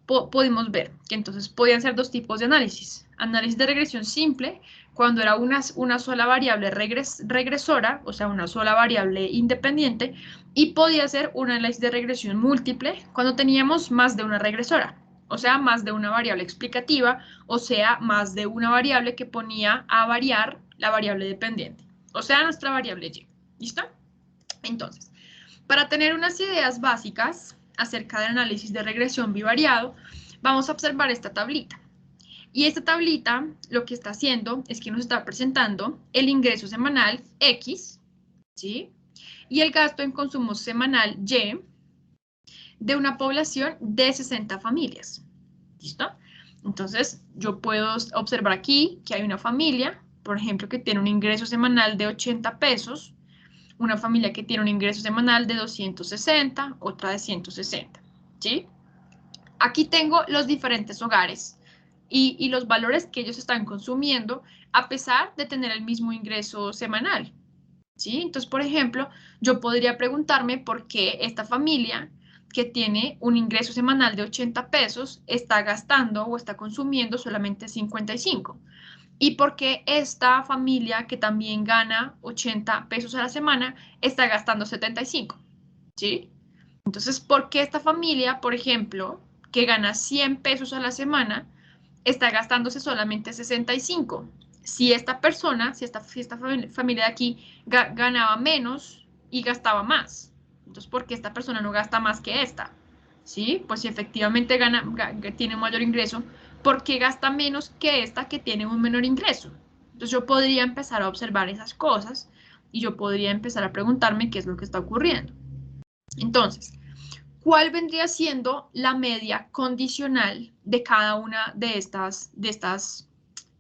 [SPEAKER 2] ver que entonces podían ser dos tipos de análisis. Análisis de regresión simple, cuando era una sola variable regresora, o sea, una sola variable independiente, y podía ser un análisis de regresión múltiple cuando teníamos más de una regresora, o sea, más de una variable explicativa, o sea, más de una variable que ponía a variar la variable dependiente, o sea, nuestra variable y. ¿Listo? Entonces, para tener unas ideas básicas acerca del análisis de regresión bivariado, vamos a observar esta tablita. Y esta tablita lo que está haciendo es que nos está presentando el ingreso semanal X, ¿sí? Y el gasto en consumo semanal Y de una población de 60 familias. ¿Listo? Entonces, yo puedo observar aquí que hay una familia, por ejemplo, que tiene un ingreso semanal de 80 pesos, una familia que tiene un ingreso semanal de 260, otra de 160, ¿sí? aquí tengo los diferentes hogares y los valores que ellos están consumiendo a pesar de tener el mismo ingreso semanal, ¿sí? Entonces, por ejemplo, yo podría preguntarme por qué esta familia que tiene un ingreso semanal de 80 pesos está gastando o está consumiendo solamente 55. Y por qué esta familia que también gana 80 pesos a la semana está gastando 75, ¿sí? Entonces, ¿por qué esta familia, por ejemplo, que gana 100 pesos a la semana, está gastándose solamente 65? Si esta persona, si esta familia de aquí ganaba menos y gastaba más. Entonces, ¿por qué esta persona no gasta más que esta? ¿Sí? Pues si efectivamente tiene un mayor ingreso, ¿por qué gasta menos que esta que tiene un menor ingreso? Entonces yo podría empezar a observar esas cosas y yo podría empezar a preguntarme qué es lo que está ocurriendo. Entonces, ¿cuál vendría siendo la media condicional de cada una de estas,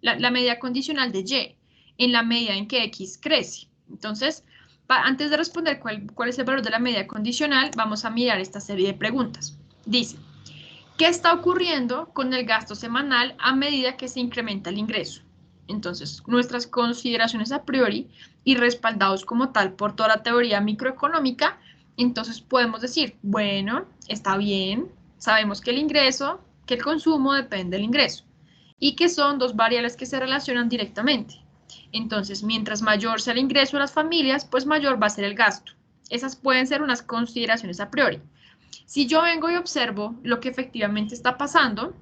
[SPEAKER 2] la media condicional de Y, en la medida en que X crece? Entonces, antes de responder cuál es el valor de la media condicional, vamos a mirar esta serie de preguntas. Dice, ¿qué está ocurriendo con el gasto semanal a medida que se incrementa el ingreso? Entonces, nuestras consideraciones a priori y respaldados como tal por toda la teoría microeconómica, entonces podemos decir, bueno, está bien, sabemos que el ingreso, que el consumo depende del ingreso y que son dos variables que se relacionan directamente. Entonces, mientras mayor sea el ingreso de las familias, pues mayor va a ser el gasto. Esas pueden ser unas consideraciones a priori. Si yo vengo y observo lo que efectivamente está pasando,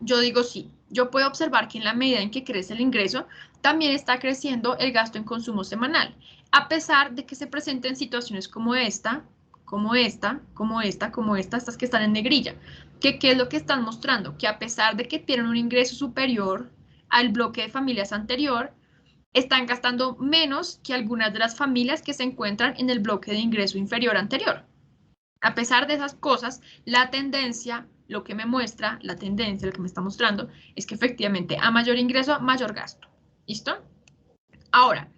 [SPEAKER 2] yo digo sí, yo puedo observar que en la medida en que crece el ingreso, también está creciendo el gasto en consumo semanal, a pesar de que se presenten situaciones como esta, estas que están en negrilla. ¿Qué es lo que están mostrando? Que a pesar de que tienen un ingreso superior al bloque de familias anterior, están gastando menos que algunas de las familias que se encuentran en el bloque de ingreso inferior anterior. A pesar de esas cosas, la tendencia, lo que me muestra, la tendencia, lo que me está mostrando, es que efectivamente a mayor ingreso, mayor gasto. ¿Listo? Ahora,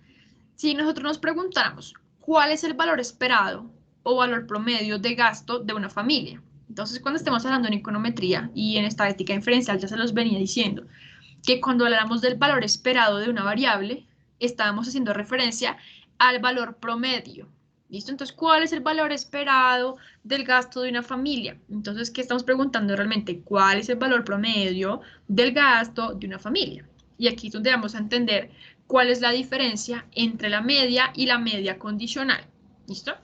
[SPEAKER 2] si nosotros nos preguntáramos, ¿cuál es el valor esperado o valor promedio de gasto de una familia? Entonces, cuando estemos hablando en econometría y en estadística inferencial, ya se los venía diciendo, que cuando hablamos del valor esperado de una variable, estábamos haciendo referencia al valor promedio. ¿Listo? Entonces, ¿cuál es el valor esperado del gasto de una familia? Entonces, ¿qué estamos preguntando realmente? ¿Cuál es el valor promedio del gasto de una familia? Y aquí es donde vamos a entender cuál es la diferencia entre la media y la media condicional. ¿Listo?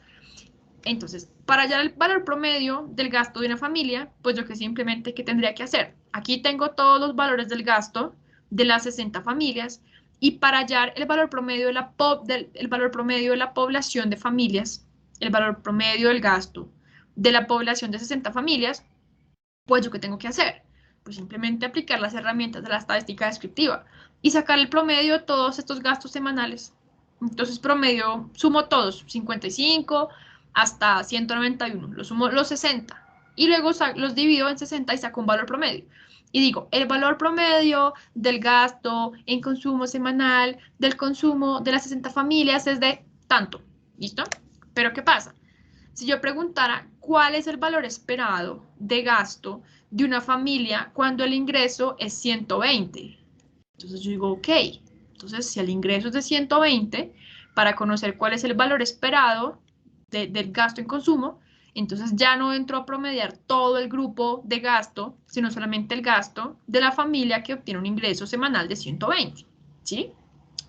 [SPEAKER 2] Entonces, para hallar el valor promedio del gasto de una familia, pues yo que simplemente, ¿qué tendría que hacer? Aquí tengo todos los valores del gasto de las 60 familias, y para hallar el valor promedio de la población de familias, el valor promedio del gasto de la población de 60 familias, pues yo qué tengo que hacer? Pues simplemente aplicar las herramientas de la estadística descriptiva y sacar el promedio de todos estos gastos semanales. Entonces promedio, sumo todos, 55 hasta 191, los sumo los 60 y luego los divido en 60 y saco un valor promedio. Y digo, el valor promedio del gasto en consumo semanal del consumo de las 60 familias es de tanto, ¿listo? Pero ¿qué pasa? Si yo preguntara cuál es el valor esperado de gasto de una familia cuando el ingreso es 120, entonces yo digo, ok, entonces si el ingreso es de 120, para conocer cuál es el valor esperado del gasto en consumo, entonces ya no entro a promediar todo el grupo de gasto, sino solamente el gasto de la familia que obtiene un ingreso semanal de 120, ¿sí?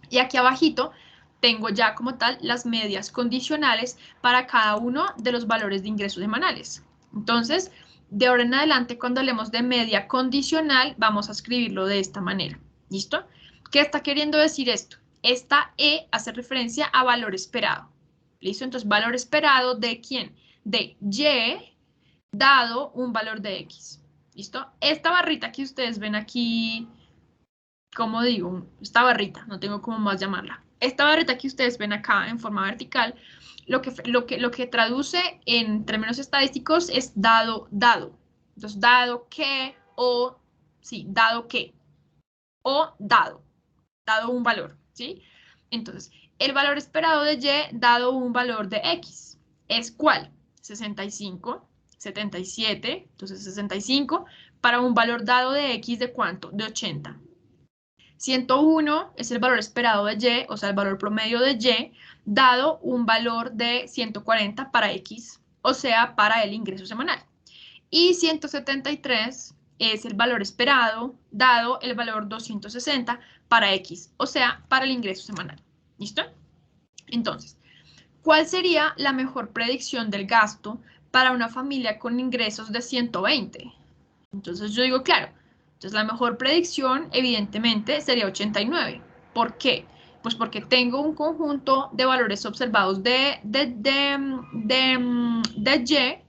[SPEAKER 2] Y aquí abajito tengo ya como tal las medias condicionales para cada uno de los valores de ingresos semanales. Entonces, de ahora en adelante, cuando hablemos de media condicional, vamos a escribirlo de esta manera. ¿Listo? ¿Qué está queriendo decir esto? Esta E hace referencia a valor esperado. ¿Listo? Entonces, valor esperado ¿de quién? De Y dado un valor de X. ¿Listo? Esta barrita que ustedes ven aquí, como digo, esta barrita, no tengo cómo más llamarla. Esta barrita que ustedes ven acá en forma vertical, lo que traduce en términos estadísticos es dado. Entonces, dado que o, sí, dado que o dado un valor, ¿sí? Entonces, el valor esperado de Y dado un valor de X, ¿es cuál? 65. 77, entonces 65, para un valor dado de X de ¿cuánto? De 80. 101 es el valor esperado de Y, o sea, el valor promedio de Y, dado un valor de 140 para X, o sea, para el ingreso semanal. Y 173 es el valor esperado, dado el valor 260 para X, o sea, para el ingreso semanal. ¿Listo? Entonces, ¿cuál sería la mejor predicción del gasto para una familia con ingresos de 120? Entonces yo digo, claro, entonces la mejor predicción evidentemente sería 89. ¿Por qué? Pues porque tengo un conjunto de valores observados de Y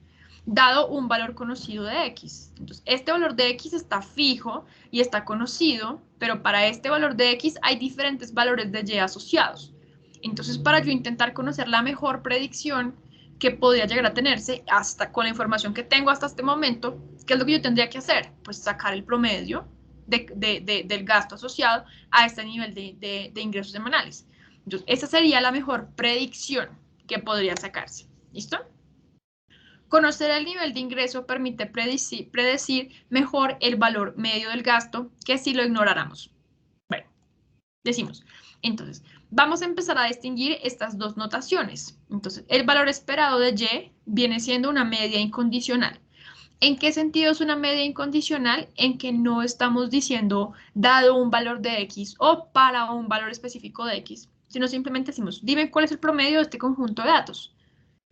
[SPEAKER 2] dado un valor conocido de X. Entonces este valor de X está fijo y está conocido, pero para este valor de X hay diferentes valores de Y asociados. Entonces para yo intentar conocer la mejor predicción que podría llegar a tenerse hasta con la información que tengo hasta este momento, ¿qué es lo que yo tendría que hacer? Pues sacar el promedio del gasto asociado a este nivel de ingresos semanales. Entonces, esa sería la mejor predicción que podría sacarse. ¿Listo? Conocer el nivel de ingreso permite predecir mejor el valor medio del gasto que si lo ignoráramos. Bueno, decimos, entonces, vamos a empezar a distinguir estas dos notaciones. Entonces, el valor esperado de Y viene siendo una media incondicional. ¿En qué sentido es una media incondicional? En que no estamos diciendo dado un valor de X o para un valor específico de X, sino simplemente decimos, dime cuál es el promedio de este conjunto de datos.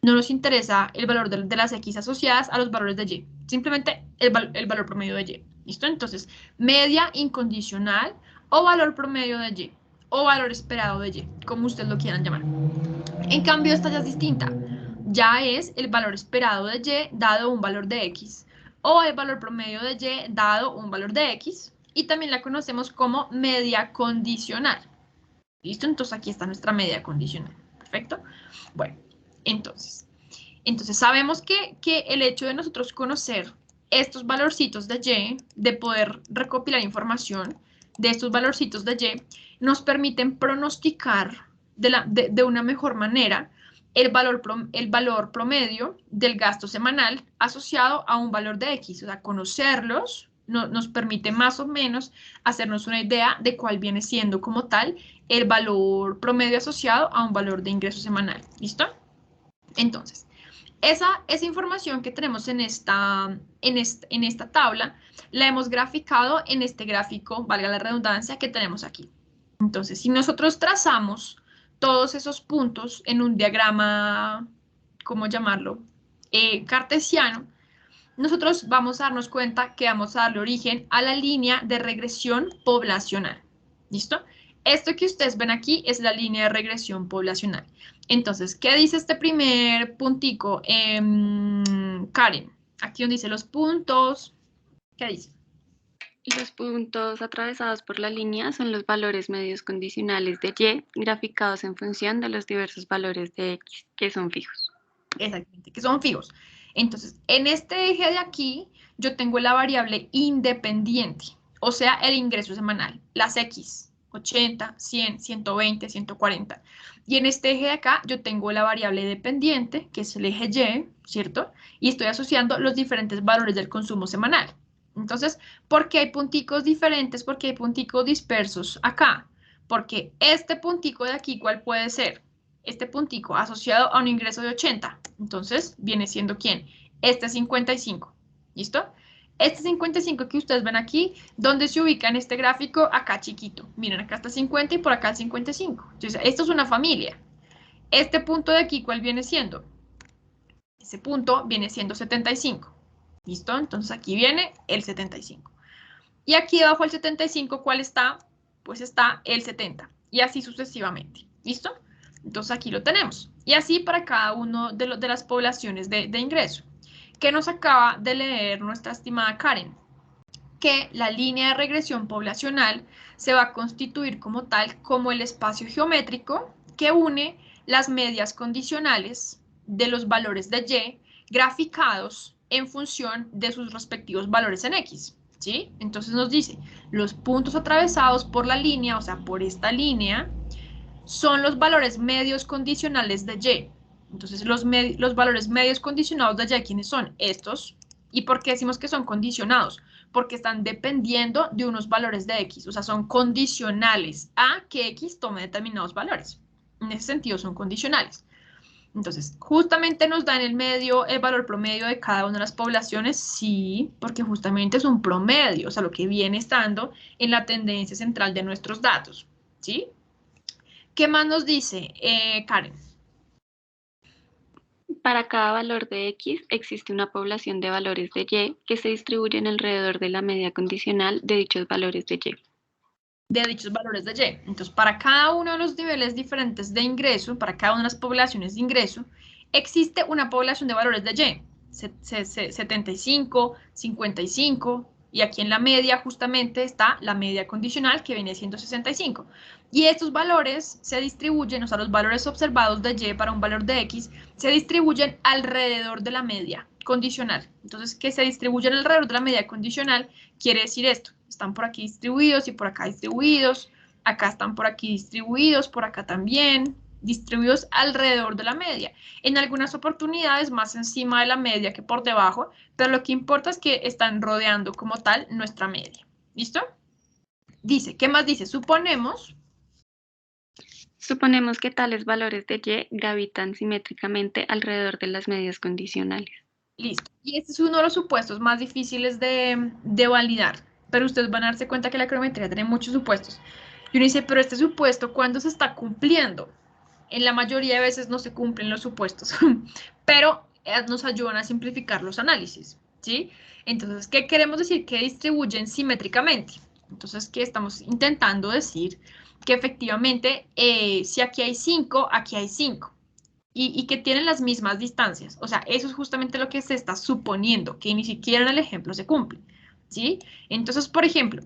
[SPEAKER 2] No nos interesa el valor de las X asociadas a los valores de Y, simplemente el valor promedio de Y. ¿Listo? Entonces, media incondicional o valor promedio de Y o valor esperado de Y, como ustedes lo quieran llamar. En cambio, esta ya es distinta. Ya es el valor esperado de Y dado un valor de X o el valor promedio de Y dado un valor de X y también la conocemos como media condicional. ¿Listo? Entonces aquí está nuestra media condicional. ¿Perfecto? Bueno, entonces sabemos que el hecho de nosotros conocer estos valorcitos de Y, de poder recopilar información de estos valorcitos de Y, nos permiten pronosticar de una mejor manera el valor promedio del gasto semanal asociado a un valor de X. O sea, conocerlos nos permite más o menos hacernos una idea de cuál viene siendo como tal el valor promedio asociado a un valor de ingreso semanal. ¿Listo? Entonces, esa información que tenemos en esta tabla la hemos graficado en este gráfico, valga la redundancia, que tenemos aquí. Entonces, si nosotros trazamos todos esos puntos en un diagrama, ¿cómo llamarlo? Cartesiano, nosotros vamos a darnos cuenta que vamos a darle origen a la línea de regresión poblacional. ¿Listo? Esto que ustedes ven aquí es la línea de regresión poblacional. Entonces, ¿qué dice este primer puntico? Karen, aquí donde dice los puntos, ¿qué dice?
[SPEAKER 4] Los puntos atravesados por la línea son los valores medios condicionales de Y, graficados en función de los diversos valores de X, que son fijos.
[SPEAKER 2] Exactamente, que son fijos. Entonces, en este eje de aquí, yo tengo la variable independiente, o sea, el ingreso semanal, las X, 80, 100, 120, 140. Y en este eje de acá, yo tengo la variable dependiente, que es el eje Y, ¿cierto? Y estoy asociando los diferentes valores del consumo semanal. Entonces, ¿por qué hay punticos diferentes? ¿Por qué hay punticos dispersos acá? Porque este puntico de aquí, ¿cuál puede ser? Este puntico asociado a un ingreso de 80. Entonces, viene siendo ¿quién? Este 55. ¿Listo? Este 55 que ustedes ven aquí, ¿dónde se ubica en este gráfico? Acá chiquito. Miren, acá está 50 y por acá el 55. Entonces, esto es una familia. Este punto de aquí, ¿cuál viene siendo? Ese punto viene siendo 75. ¿Listo? Entonces aquí viene el 75. Y aquí debajo del 75, ¿cuál está? Pues está el 70. Y así sucesivamente. ¿Listo? Entonces aquí lo tenemos. Y así para cada uno de las poblaciones de ingreso. ¿Qué nos acaba de leer nuestra estimada Karen? Que la línea de regresión poblacional se va a constituir como tal como el espacio geométrico que une las medias condicionales de los valores de Y graficados en función de sus respectivos valores en X, ¿sí? Entonces nos dice, los puntos atravesados por la línea, o sea, por esta línea, son los valores medios condicionales de Y. Entonces, los valores medios condicionados de Y, ¿quiénes son? Estos. ¿Y por qué decimos que son condicionados? Porque están dependiendo de unos valores de X, o sea, son condicionales a que X tome determinados valores. En ese sentido, son condicionales. Entonces, justamente nos da en el medio el valor promedio de cada una de las poblaciones, sí, porque justamente es un promedio, o sea, lo que viene estando en la tendencia central de nuestros datos, ¿sí? ¿Qué más nos dice, Karen?
[SPEAKER 4] Para cada valor de X existe una población de valores de Y que se distribuyen alrededor de la media condicional de dichos valores de Y.
[SPEAKER 2] De dichos valores de Y. Entonces, para cada uno de los niveles diferentes de ingreso, para cada una de las poblaciones de ingreso, existe una población de valores de Y. 75, 55, y aquí en la media justamente está la media condicional que viene siendo 65. Y estos valores se distribuyen, o sea, los valores observados de Y para un valor de X, se distribuyen alrededor de la media condicional. Entonces, que se distribuyen alrededor de la media condicional quiere decir esto. Están por aquí distribuidos y por acá distribuidos. Acá están por aquí distribuidos, por acá también. Distribuidos alrededor de la media. En algunas oportunidades más encima de la media que por debajo, pero lo que importa es que están rodeando como tal nuestra media. ¿Listo? Dice, ¿qué más dice? Suponemos
[SPEAKER 4] que tales valores de Y gravitan simétricamente alrededor de las medias condicionales.
[SPEAKER 2] Listo. Y este es uno de los supuestos más difíciles de validar, pero ustedes van a darse cuenta que la cronometría tiene muchos supuestos. Y uno dice, pero este supuesto, ¿cuándo se está cumpliendo? En la mayoría de veces no se cumplen los supuestos, pero nos ayudan a simplificar los análisis, ¿sí? Entonces, ¿qué queremos decir? Que distribuyen simétricamente. Entonces, ¿qué estamos intentando decir? Que efectivamente, si aquí hay 5, aquí hay 5. Y que tienen las mismas distancias. O sea, eso es justamente lo que se está suponiendo, que ni siquiera en el ejemplo se cumple, ¿sí? Entonces, por ejemplo,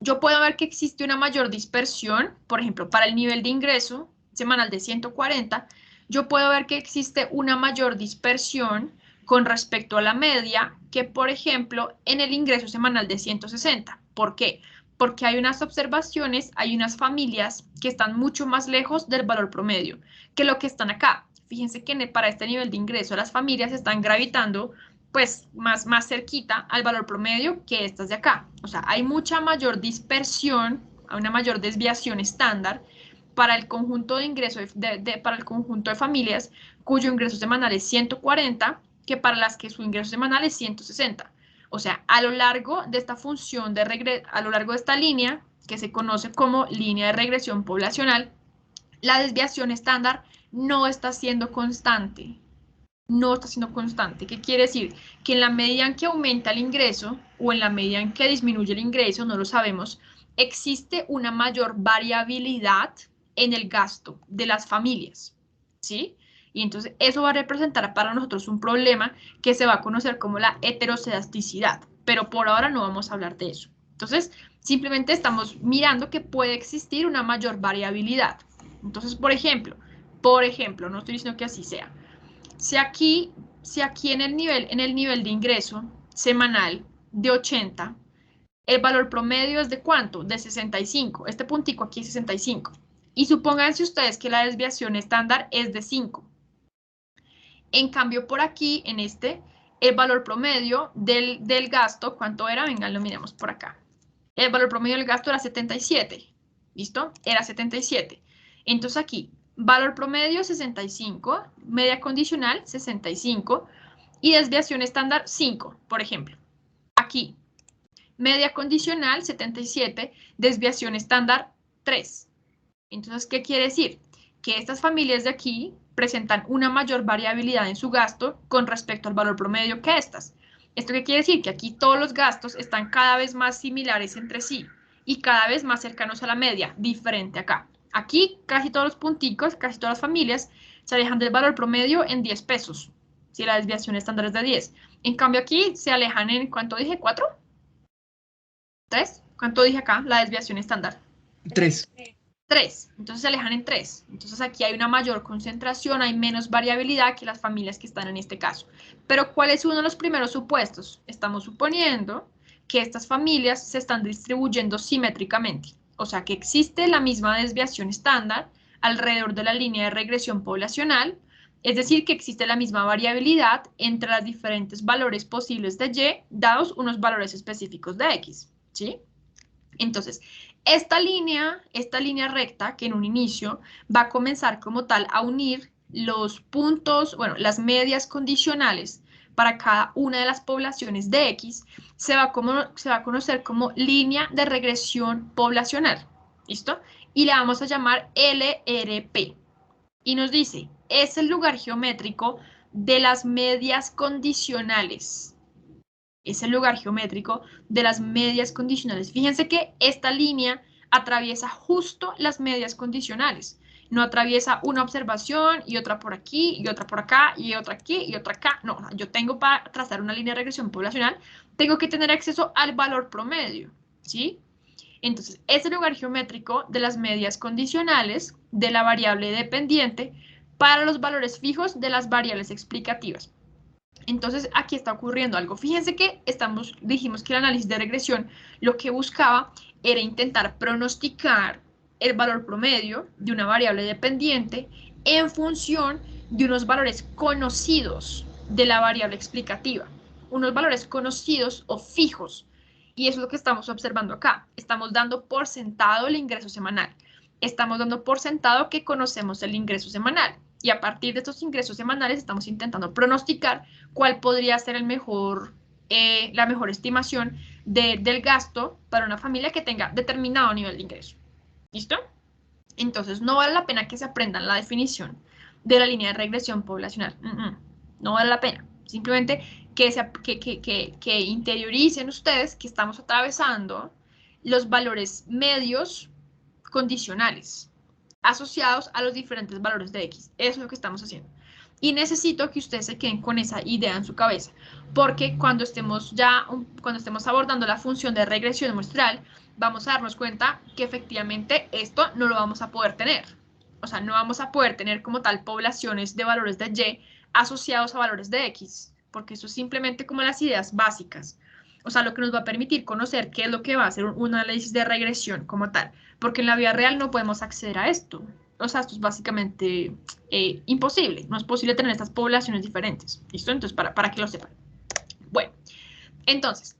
[SPEAKER 2] yo puedo ver que existe una mayor dispersión, por ejemplo, para el nivel de ingreso semanal de 140, yo puedo ver que existe una mayor dispersión con respecto a la media que, por ejemplo, en el ingreso semanal de 160. ¿Por qué? Porque hay unas observaciones, hay unas familias que están mucho más lejos del valor promedio que lo que están acá. Fíjense que para este nivel de ingreso las familias están gravitando pues más cerquita al valor promedio que estas de acá. O sea, hay mucha mayor dispersión, hay una mayor desviación estándar para el conjunto de ingresos para el conjunto de familias cuyo ingreso semanal es 140 que para las que su ingreso semanal es 160. O sea, a lo largo de esta función a lo largo de esta línea que se conoce como línea de regresión poblacional, la desviación estándar no está siendo constante. No está siendo constante. ¿Qué quiere decir? Que en la medida en que aumenta el ingreso o en la medida en que disminuye el ingreso, no lo sabemos, existe una mayor variabilidad en el gasto de las familias, ¿sí? Y entonces eso va a representar para nosotros un problema que se va a conocer como la heterocedasticidad, pero por ahora no vamos a hablar de eso. Entonces, simplemente estamos mirando que puede existir una mayor variabilidad. Entonces, por ejemplo, no estoy diciendo que así sea. Si aquí en el nivel de ingreso semanal de 80, el valor promedio es de ¿cuánto? De 65. Este puntico aquí es 65. Y supónganse ustedes que la desviación estándar es de 5. En cambio, por aquí, en el valor promedio del gasto, ¿cuánto era? Venga, lo miremos por acá. El valor promedio del gasto era 77. ¿Listo? Era 77. Entonces aquí, valor promedio 65, media condicional 65 y desviación estándar 5, por ejemplo. Aquí, media condicional 77, desviación estándar 3. Entonces, ¿qué quiere decir? Que estas familias de aquí presentan una mayor variabilidad en su gasto con respecto al valor promedio que estas. ¿Esto qué quiere decir? Que aquí todos los gastos están cada vez más similares entre sí y cada vez más cercanos a la media, diferente acá. Aquí casi todos los punticos, casi todas las familias se alejan del valor promedio en 10 pesos, si la desviación estándar es de 10. En cambio aquí se alejan en, ¿cuánto dije? ¿4? ¿3? ¿Cuánto dije acá? La desviación estándar.
[SPEAKER 3] 3.
[SPEAKER 2] 3, entonces se alejan en 3. Entonces aquí hay una mayor concentración, hay menos variabilidad que las familias que están en este caso. Pero ¿cuál es uno de los primeros supuestos? Estamos suponiendo que estas familias se están distribuyendo simétricamente. O sea que existe la misma desviación estándar alrededor de la línea de regresión poblacional, Es decir, que existe la misma variabilidad entre los diferentes valores posibles de y, dados unos valores específicos de x, ¿sí? Entonces, esta línea recta, que en un inicio va a comenzar como tal a unir los puntos, bueno, las medias condicionales para cada una de las poblaciones de X, se va a conocer como línea de regresión poblacional, ¿listo? Y la vamos a llamar LRP. Y nos dice, es el lugar geométrico de las medias condicionales. Es el lugar geométrico de las medias condicionales. Fíjense que esta línea atraviesa justo las medias condicionales. No atraviesa una observación y otra por aquí, y otra por acá, y otra aquí, y otra acá. No, yo tengo para trazar una línea de regresión poblacional, tengo que tener acceso al valor promedio, ¿sí? Entonces, es el lugar geométrico de las medias condicionales de la variable dependiente para los valores fijos de las variables explicativas. Entonces, aquí está ocurriendo algo. Fíjense que dijimos que el análisis de regresión lo que buscaba era intentar pronosticar el valor promedio de una variable dependiente en función de unos valores conocidos de la variable explicativa, unos valores conocidos o fijos. Y eso es lo que estamos observando acá. Estamos dando por sentado el ingreso semanal. Estamos dando por sentado que conocemos el ingreso semanal. Y a partir de estos ingresos semanales estamos intentando pronosticar cuál podría ser la mejor estimación del gasto para una familia que tenga determinado nivel de ingreso. ¿Listo? Entonces, no vale la pena que se aprendan la definición de la línea de regresión poblacional. No vale la pena. Simplemente que interioricen ustedes que estamos atravesando los valores medios condicionales asociados a los diferentes valores de X. Eso es lo que estamos haciendo. Y necesito que ustedes se queden con esa idea en su cabeza, porque cuando estemos abordando la función de regresión muestral, vamos a darnos cuenta que efectivamente esto no lo vamos a poder tener. O sea, no vamos a poder tener como tal poblaciones de valores de Y asociados a valores de X, porque eso es simplemente como las ideas básicas. O sea, lo que nos va a permitir conocer qué es lo que va a hacer un análisis de regresión como tal, porque en la vida real no podemos acceder a esto. O sea, esto es básicamente imposible. No es posible tener estas poblaciones diferentes. ¿Listo? Entonces, para que lo sepan. Bueno, entonces,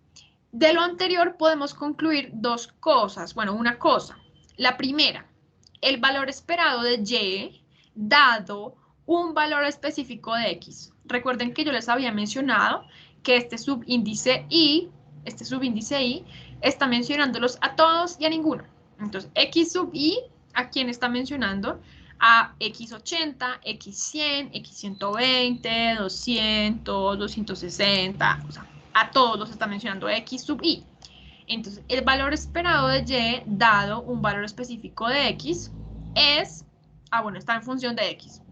[SPEAKER 2] de lo anterior podemos concluir dos cosas. Bueno, una cosa. La primera, el valor esperado de Y dado un valor específico de X. Recuerden que yo les había mencionado que este subíndice I está mencionándolos a todos y a ninguno. Entonces, X sub I, ¿a quién está mencionando? A X80, X100, X120, 200, 260, o sea, a todos los está mencionando X sub I. Entonces, el valor esperado de Y, dado un valor específico de X, es, bueno, está en función de X.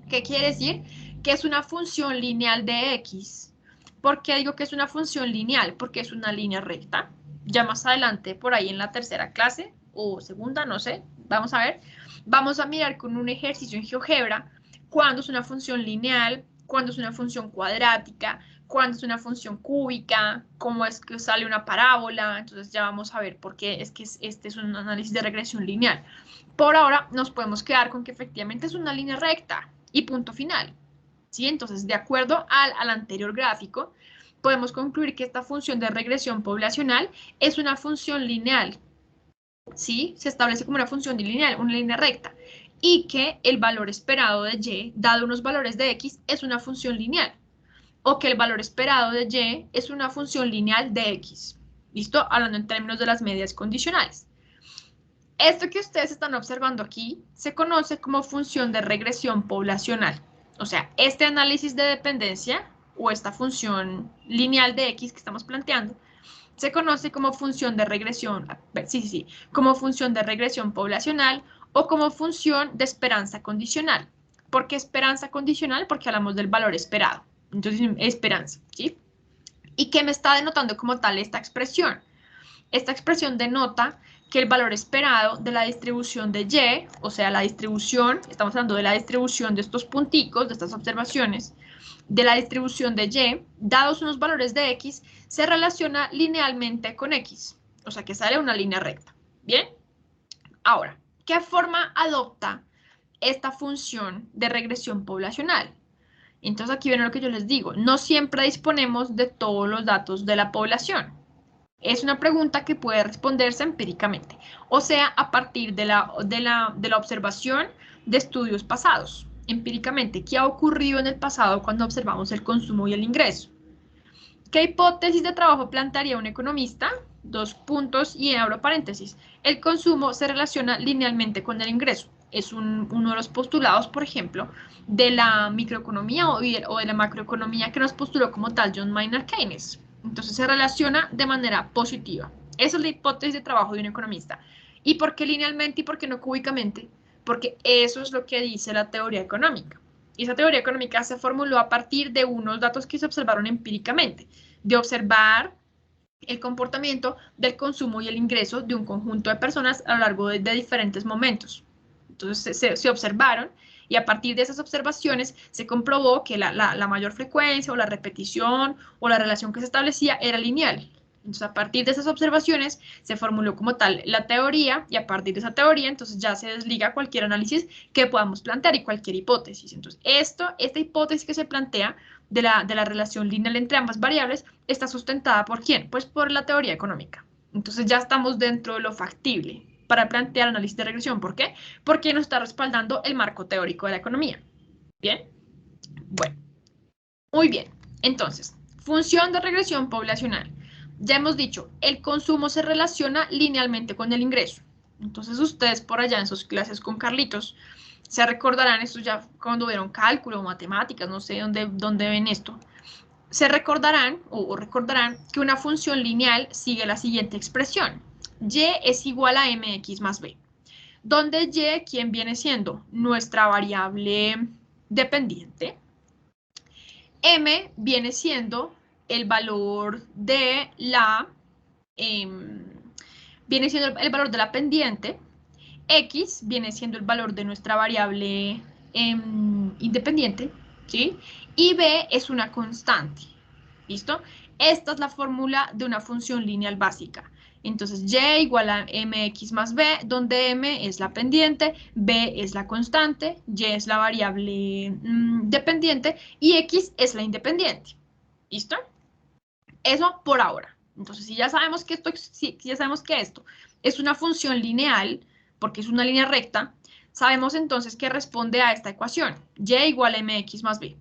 [SPEAKER 2] ¿Qué quiere decir? Que es una función lineal de X. ¿Por qué digo que es una función lineal? Porque es una línea recta. Ya más adelante, por ahí en la tercera clase, o segunda, no sé, vamos a ver. Vamos a mirar con un ejercicio en GeoGebra cuándo es una función lineal, cuándo es una función cuadrática, cuándo es una función cúbica, cómo es que sale una parábola. Entonces ya vamos a ver por qué es que este es un análisis de regresión lineal. Por ahora nos podemos quedar con que efectivamente es una línea recta y punto final. ¿Sí? Entonces, de acuerdo al anterior gráfico, podemos concluir que esta función de regresión poblacional es una función lineal. ¿Sí? Se establece como una función lineal, una línea recta. Y que el valor esperado de Y, dado unos valores de X, es una función lineal. O que el valor esperado de Y es una función lineal de X. ¿Listo? Hablando en términos de las medias condicionales. Esto que ustedes están observando aquí se conoce como función de regresión poblacional. O sea, este análisis de dependencia o esta función lineal de X que estamos planteando se conoce como función de regresión, como función de regresión poblacional o como función de esperanza condicional. ¿Por qué esperanza condicional? Porque hablamos del valor esperado. Entonces, esperanza, ¿sí? ¿Y qué me está denotando como tal esta expresión? Esta expresión denota que el valor esperado de la distribución de Y, o sea, la distribución, estamos hablando de la distribución de estos punticos, de estas observaciones, de la distribución de Y, dados unos valores de X, se relaciona linealmente con X, o sea, que sale una línea recta. ¿Bien? Ahora, ¿qué forma adopta esta función de regresión poblacional. Entonces aquí viene lo que yo les digo, no siempre disponemos de todos los datos de la población. Es una pregunta que puede responderse empíricamente, o sea, a partir de la observación de estudios pasados. Empíricamente, ¿qué ha ocurrido en el pasado cuando observamos el consumo y el ingreso? ¿Qué hipótesis de trabajo plantearía un economista? Dos puntos y abro paréntesis. El consumo se relaciona linealmente con el ingreso. Es uno de los postulados, por ejemplo, de la microeconomía o de la macroeconomía que nos postuló como tal John Maynard Keynes. Entonces se relaciona de manera positiva. Esa es la hipótesis de trabajo de un economista. ¿Y por qué linealmente y por qué no cúbicamente? Porque eso es lo que dice la teoría económica. Y esa teoría económica se formuló a partir de unos datos que se observaron empíricamente, de observar el comportamiento del consumo y el ingreso de un conjunto de personas a lo largo de diferentes momentos. Entonces se observaron y a partir de esas observaciones se comprobó que la mayor frecuencia o la repetición o la relación que se establecía era lineal. Entonces, a partir de esas observaciones se formuló como tal la teoría y a partir de esa teoría, entonces ya se desliga cualquier análisis que podamos plantear y cualquier hipótesis. Entonces, esta hipótesis que se plantea de la relación lineal entre ambas variables está sustentada ¿por quién? Pues por la teoría económica. Entonces, ya estamos dentro de lo factible para plantear análisis de regresión. ¿Por qué? Porque nos está respaldando el marco teórico de la economía. ¿Bien? Bueno, muy bien. Entonces, función de regresión poblacional. Ya hemos dicho, el consumo se relaciona linealmente con el ingreso. Entonces, ustedes por allá en sus clases con Carlitos se recordarán esto ya cuando vieron cálculo o matemáticas, no sé dónde ven esto. Se recordarán o recordarán que una función lineal sigue la siguiente expresión. Y es igual a mx más b, donde y, ¿quién viene siendo? Nuestra variable dependiente. M viene siendo el valor de la, viene siendo el valor de la pendiente. X viene siendo el valor de nuestra variable independiente, ¿sí? Y B es una constante, ¿listo? Esta es la fórmula de una función lineal básica. Entonces, y igual a mx más b, donde m es la pendiente, b es la constante, y es la variable dependiente y x es la independiente. ¿Listo? Eso por ahora. Entonces, si ya sabemos que esto es una función lineal, porque es una línea recta, sabemos entonces que responde a esta ecuación, y igual a mx más b.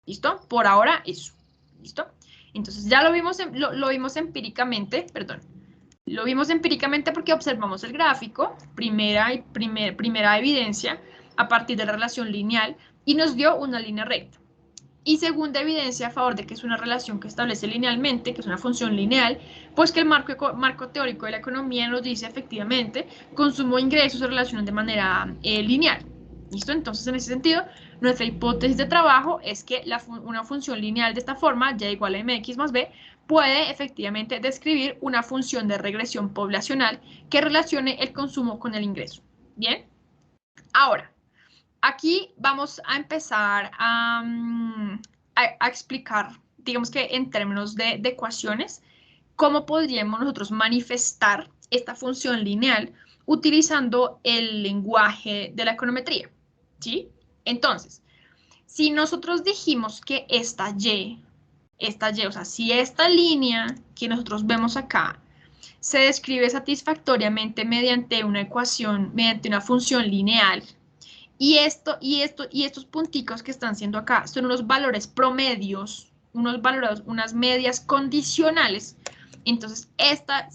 [SPEAKER 2] ¿Listo? Por ahora eso. ¿Listo? Entonces ya lo vimos empíricamente, perdón. Lo vimos empíricamente porque observamos el gráfico, primera evidencia, a partir de la relación lineal, y nos dio una línea recta. Y segunda evidencia a favor de que es una relación que establece linealmente, que es una función lineal, pues que el marco teórico de la economía nos dice efectivamente consumo e ingresos se relacionan de manera lineal. ¿Listo? Entonces, en ese sentido, nuestra hipótesis de trabajo es que una función lineal de esta forma, y igual a mx más b, puede efectivamente describir una función de regresión poblacional que relacione el consumo con el ingreso. ¿Bien? Ahora, aquí vamos a empezar a explicar, digamos que en términos de ecuaciones, cómo podríamos nosotros manifestar esta función lineal utilizando el lenguaje de la econometría, ¿sí? Entonces, si nosotros dijimos que esta y, o sea, si esta línea que nosotros vemos acá se describe satisfactoriamente mediante una ecuación, mediante una función lineal, y estos punticos que están siendo acá son unos valores promedios, unas medias condicionales. Entonces, esta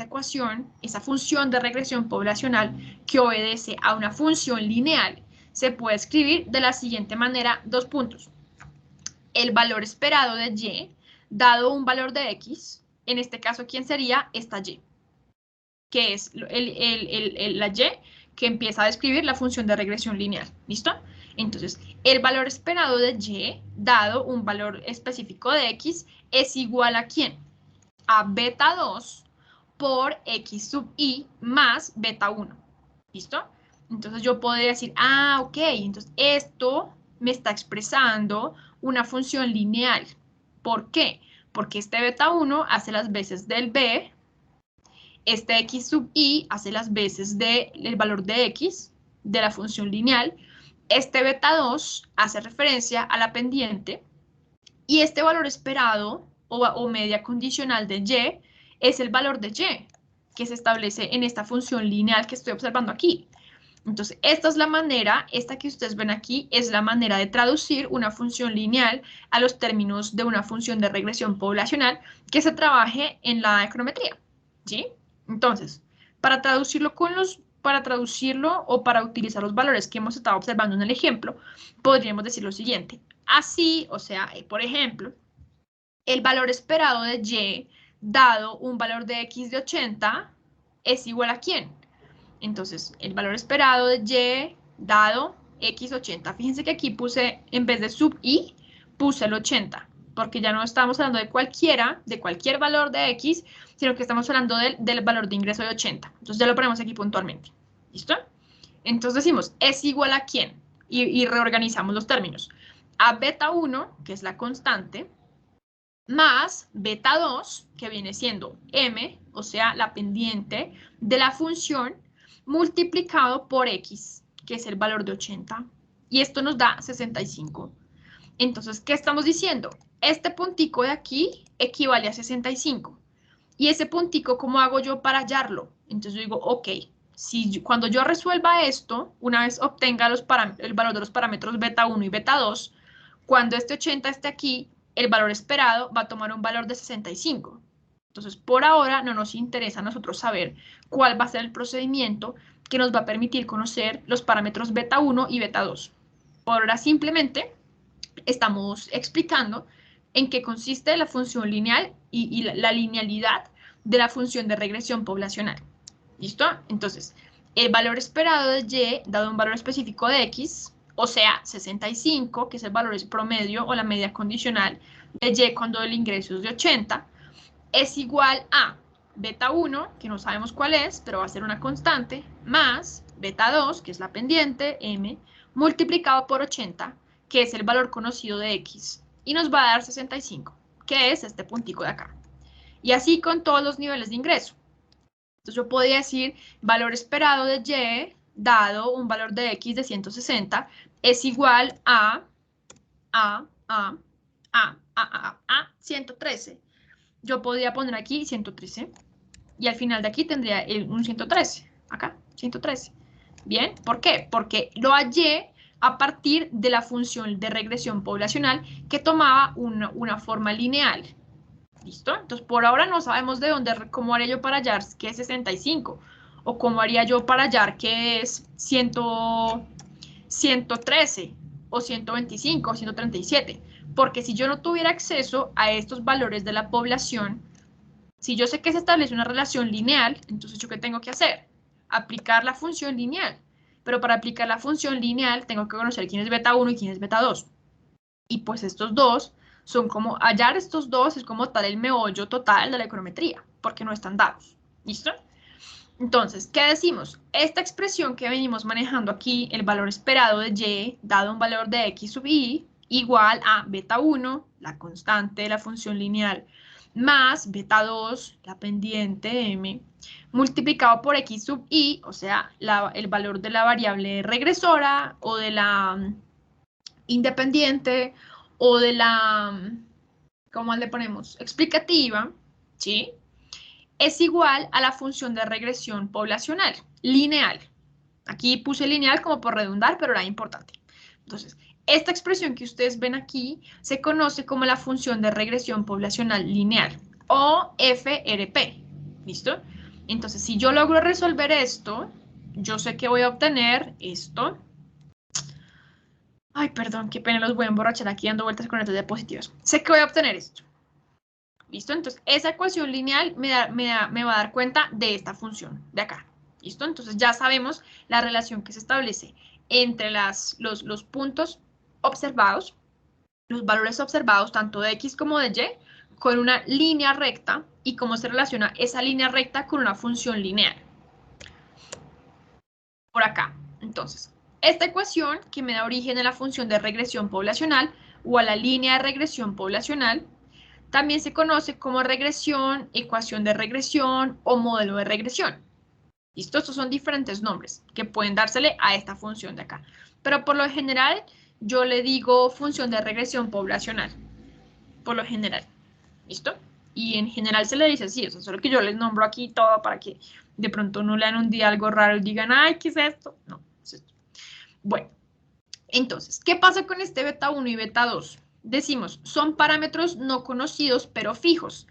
[SPEAKER 2] ecuación, esa función de regresión poblacional que obedece a una función lineal, se puede escribir de la siguiente manera, dos puntos. El valor esperado de y, dado un valor de x, en este caso, ¿quién sería esta y? Que es la y que empieza a describir la función de regresión lineal. ¿Listo? Entonces, el valor esperado de y, dado un valor específico de x, es igual a ¿quién? A beta 2 por x sub i más beta 1. ¿Listo? Entonces yo podría decir, ok, entonces esto me está expresando una función lineal. ¿Por qué? Porque este beta 1 hace las veces del b, este x sub i hace las veces del valor de x, de la función lineal, Este beta 2 hace referencia a la pendiente y este valor esperado o media condicional de y es el valor de y que se establece en esta función lineal que estoy observando aquí. Entonces, esta es la manera, esta que ustedes ven aquí, es la manera de traducir una función lineal a los términos de una función de regresión poblacional que se trabaje en la econometría, ¿sí? Entonces, para traducirlo o para utilizar los valores que hemos estado observando en el ejemplo, podríamos decir lo siguiente. Así, o sea, por ejemplo, el valor esperado de y dado un valor de x de 80 es igual a ¿quién? Entonces, el valor esperado de y dado x80. Fíjense que aquí puse, en vez de sub i, puse el 80, porque ya no estamos hablando de cualquier valor de x, sino que estamos hablando del valor de ingreso de 80. Entonces, ya lo ponemos aquí puntualmente. ¿Listo? Entonces decimos, ¿es igual a quién? Y reorganizamos los términos. A beta 1, que es la constante, más beta 2, que viene siendo m, o sea, la pendiente de la función, multiplicado por x, que es el valor de 80. Y esto nos da 65. Entonces, ¿qué estamos diciendo? Este puntico de aquí equivale a 65. Y ese puntico, ¿cómo hago yo para hallarlo? Entonces yo digo, ok, cuando yo resuelva esto, una vez obtenga el valor de los parámetros beta 1 y beta 2, cuando este 80 esté aquí, el valor esperado va a tomar un valor de 65. Entonces, por ahora no nos interesa a nosotros saber cuál va a ser el procedimiento que nos va a permitir conocer los parámetros beta 1 y beta 2. Por ahora simplemente estamos explicando en qué consiste la función lineal y la linealidad de la función de regresión poblacional. ¿Listo? Entonces, el valor esperado de y dado un valor específico de x, o sea, 65, que es el valor promedio o la media condicional de y cuando el ingreso es de 80, es igual a beta 1, que no sabemos cuál es, pero va a ser una constante, más beta 2, que es la pendiente, m, multiplicado por 80, que es el valor conocido de x, y nos va a dar 65, que es este puntico de acá. Y así con todos los niveles de ingreso. Entonces yo podría decir, valor esperado de y, dado un valor de x de 160, es igual a 113. Yo podría poner aquí 113 y al final de aquí tendría un 113, acá, 113. ¿Bien? ¿Por qué? Porque lo hallé a partir de la función de regresión poblacional que tomaba una forma lineal. ¿Listo? Entonces, por ahora no sabemos cómo haría yo para hallar que es 65 o cómo haría yo para hallar que es 113 o 125 o 137. Porque si yo no tuviera acceso a estos valores de la población, si yo sé que se establece una relación lineal, entonces ¿yo qué tengo que hacer? Aplicar la función lineal. Pero para aplicar la función lineal tengo que conocer quién es beta 1 y quién es beta 2. Y pues estos dos son como, hallar estos dos es como tal el meollo total de la econometría, porque no están dados. ¿Listo? Entonces, ¿qué decimos? Esta expresión que venimos manejando aquí, el valor esperado de y, dado un valor de x sub i, igual a beta 1, la constante de la función lineal, más beta 2, la pendiente m, multiplicado por x sub i, o sea, el valor de la variable regresora o de la independiente o de la, ¿cómo le ponemos? Explicativa, ¿sí? Es igual a la función de regresión poblacional, lineal. Aquí puse lineal como por redundar, pero era importante. Entonces, esta expresión que ustedes ven aquí se conoce como la función de regresión poblacional lineal, o FRP, ¿listo? Entonces, si yo logro resolver esto, yo sé que voy a obtener esto. Ay, perdón, qué pena, los voy a emborrachar aquí dando vueltas con estas diapositivas. Sé que voy a obtener esto. ¿Listo? Entonces, esa ecuación lineal me va a dar cuenta de esta función de acá. ¿Listo? Entonces, ya sabemos la relación que se establece entre los puntos observados, los valores observados, tanto de x como de y, con una línea recta y cómo se relaciona esa línea recta con una función lineal. Por acá. Entonces, esta ecuación que me da origen a la función de regresión poblacional o a la línea de regresión poblacional, también se conoce como regresión, ecuación de regresión o modelo de regresión. ¿Listo? Estos son diferentes nombres que pueden dársele a esta función de acá. Pero por lo general, yo le digo función de regresión poblacional. Por lo general. ¿Listo? Y en general se le dice así, o sea, solo que yo les nombro aquí todo para que de pronto no lean un día algo raro y digan, ay, ¿qué es esto? No, es esto. Bueno, entonces, ¿qué pasa con este beta 1 y beta 2? Decimos, son parámetros no conocidos, pero fijos,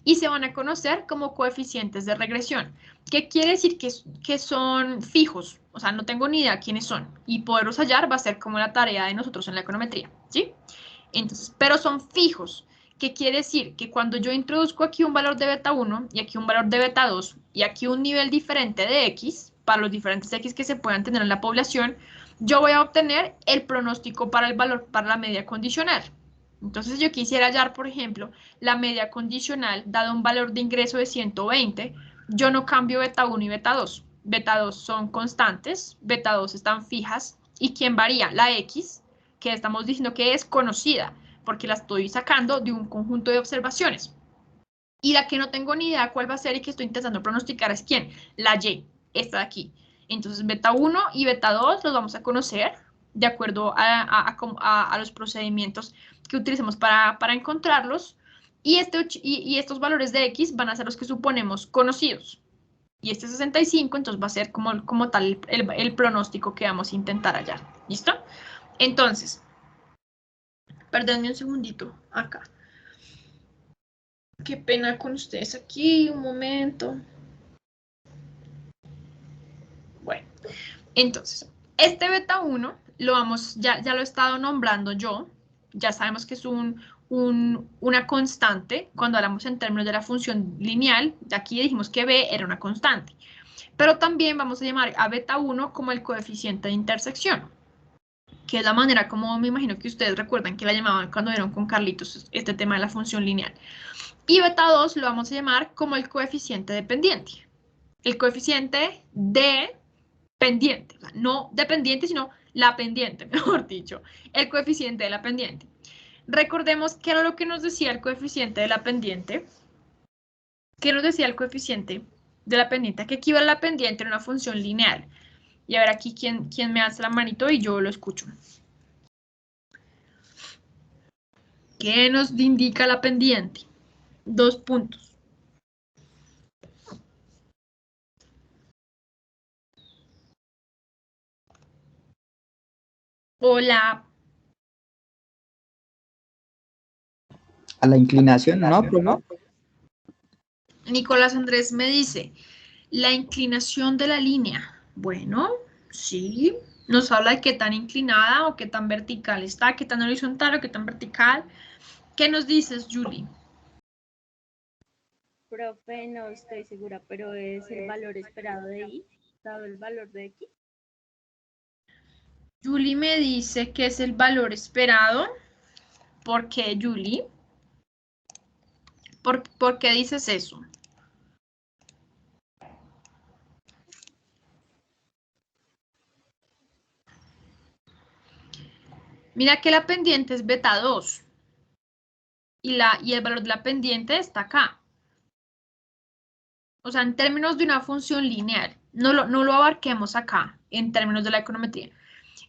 [SPEAKER 2] y se van a conocer como coeficientes de regresión. ¿Qué quiere decir que son fijos? O sea, no tengo ni idea quiénes son, y poderlos hallar va a ser como la tarea de nosotros en la econometría, ¿sí? Entonces, pero son fijos. ¿Qué quiere decir? Que cuando yo introduzco aquí un valor de beta 1 y aquí un valor de beta 2 y aquí un nivel diferente de X, para los diferentes X que se puedan tener en la población, yo voy a obtener el pronóstico para el valor, para la media condicional. Entonces yo quisiera hallar, por ejemplo, la media condicional, dado un valor de ingreso de 120, yo no cambio beta 1 y beta 2. Beta 2 son constantes, beta 2 están fijas, ¿y quién varía? La X, que estamos diciendo que es conocida, porque la estoy sacando de un conjunto de observaciones. Y la que no tengo ni idea cuál va a ser y que estoy intentando pronosticar es quién, la Y, esta de aquí. Entonces, beta 1 y beta 2 los vamos a conocer de acuerdo a los procedimientos que utilicemos para encontrarlos. Y estos valores de X van a ser los que suponemos conocidos. Y este 65, entonces va a ser como tal el pronóstico que vamos a intentar hallar. ¿Listo? Entonces, perdónenme un segundito acá. Qué pena con ustedes aquí, un momento. Bueno, entonces, este beta 1 ya lo he estado nombrando yo. Ya sabemos que es una constante cuando hablamos en términos de la función lineal. De aquí dijimos que B era una constante. Pero también vamos a llamar a beta 1 como el coeficiente de intersección, que es la manera como me imagino que ustedes recuerdan que la llamaban cuando vieron con Carlitos este tema de la función lineal. Y beta 2 lo vamos a llamar como el coeficiente dependiente. El coeficiente de pendiente, o sea, no dependiente, sino la pendiente, mejor dicho, el coeficiente de la pendiente. Recordemos qué era lo que nos decía el coeficiente de la pendiente. ¿Qué nos decía el coeficiente de la pendiente? Que equivale a la pendiente en una función lineal. Y a ver aquí quién me hace la manito y yo lo escucho. ¿Qué nos indica la pendiente? 2 puntos. Hola.
[SPEAKER 1] A la inclinación, ¿no, profe?
[SPEAKER 2] Nicolás Andrés me dice, la inclinación de la línea. Bueno, sí. Nos habla de qué tan inclinada o qué tan vertical está, qué tan horizontal o qué tan vertical. ¿Qué nos dices, Julie?
[SPEAKER 6] Profe, no estoy segura, pero es el valor esperado de Y, dado el valor de X.
[SPEAKER 2] Julie me dice que es el valor esperado. ¿Por qué, Julie? ¿Por qué dices eso? Mira que la pendiente es beta 2 y el valor de la pendiente está acá. O sea, en términos de una función lineal, no lo abarquemos acá, en términos de la econometría,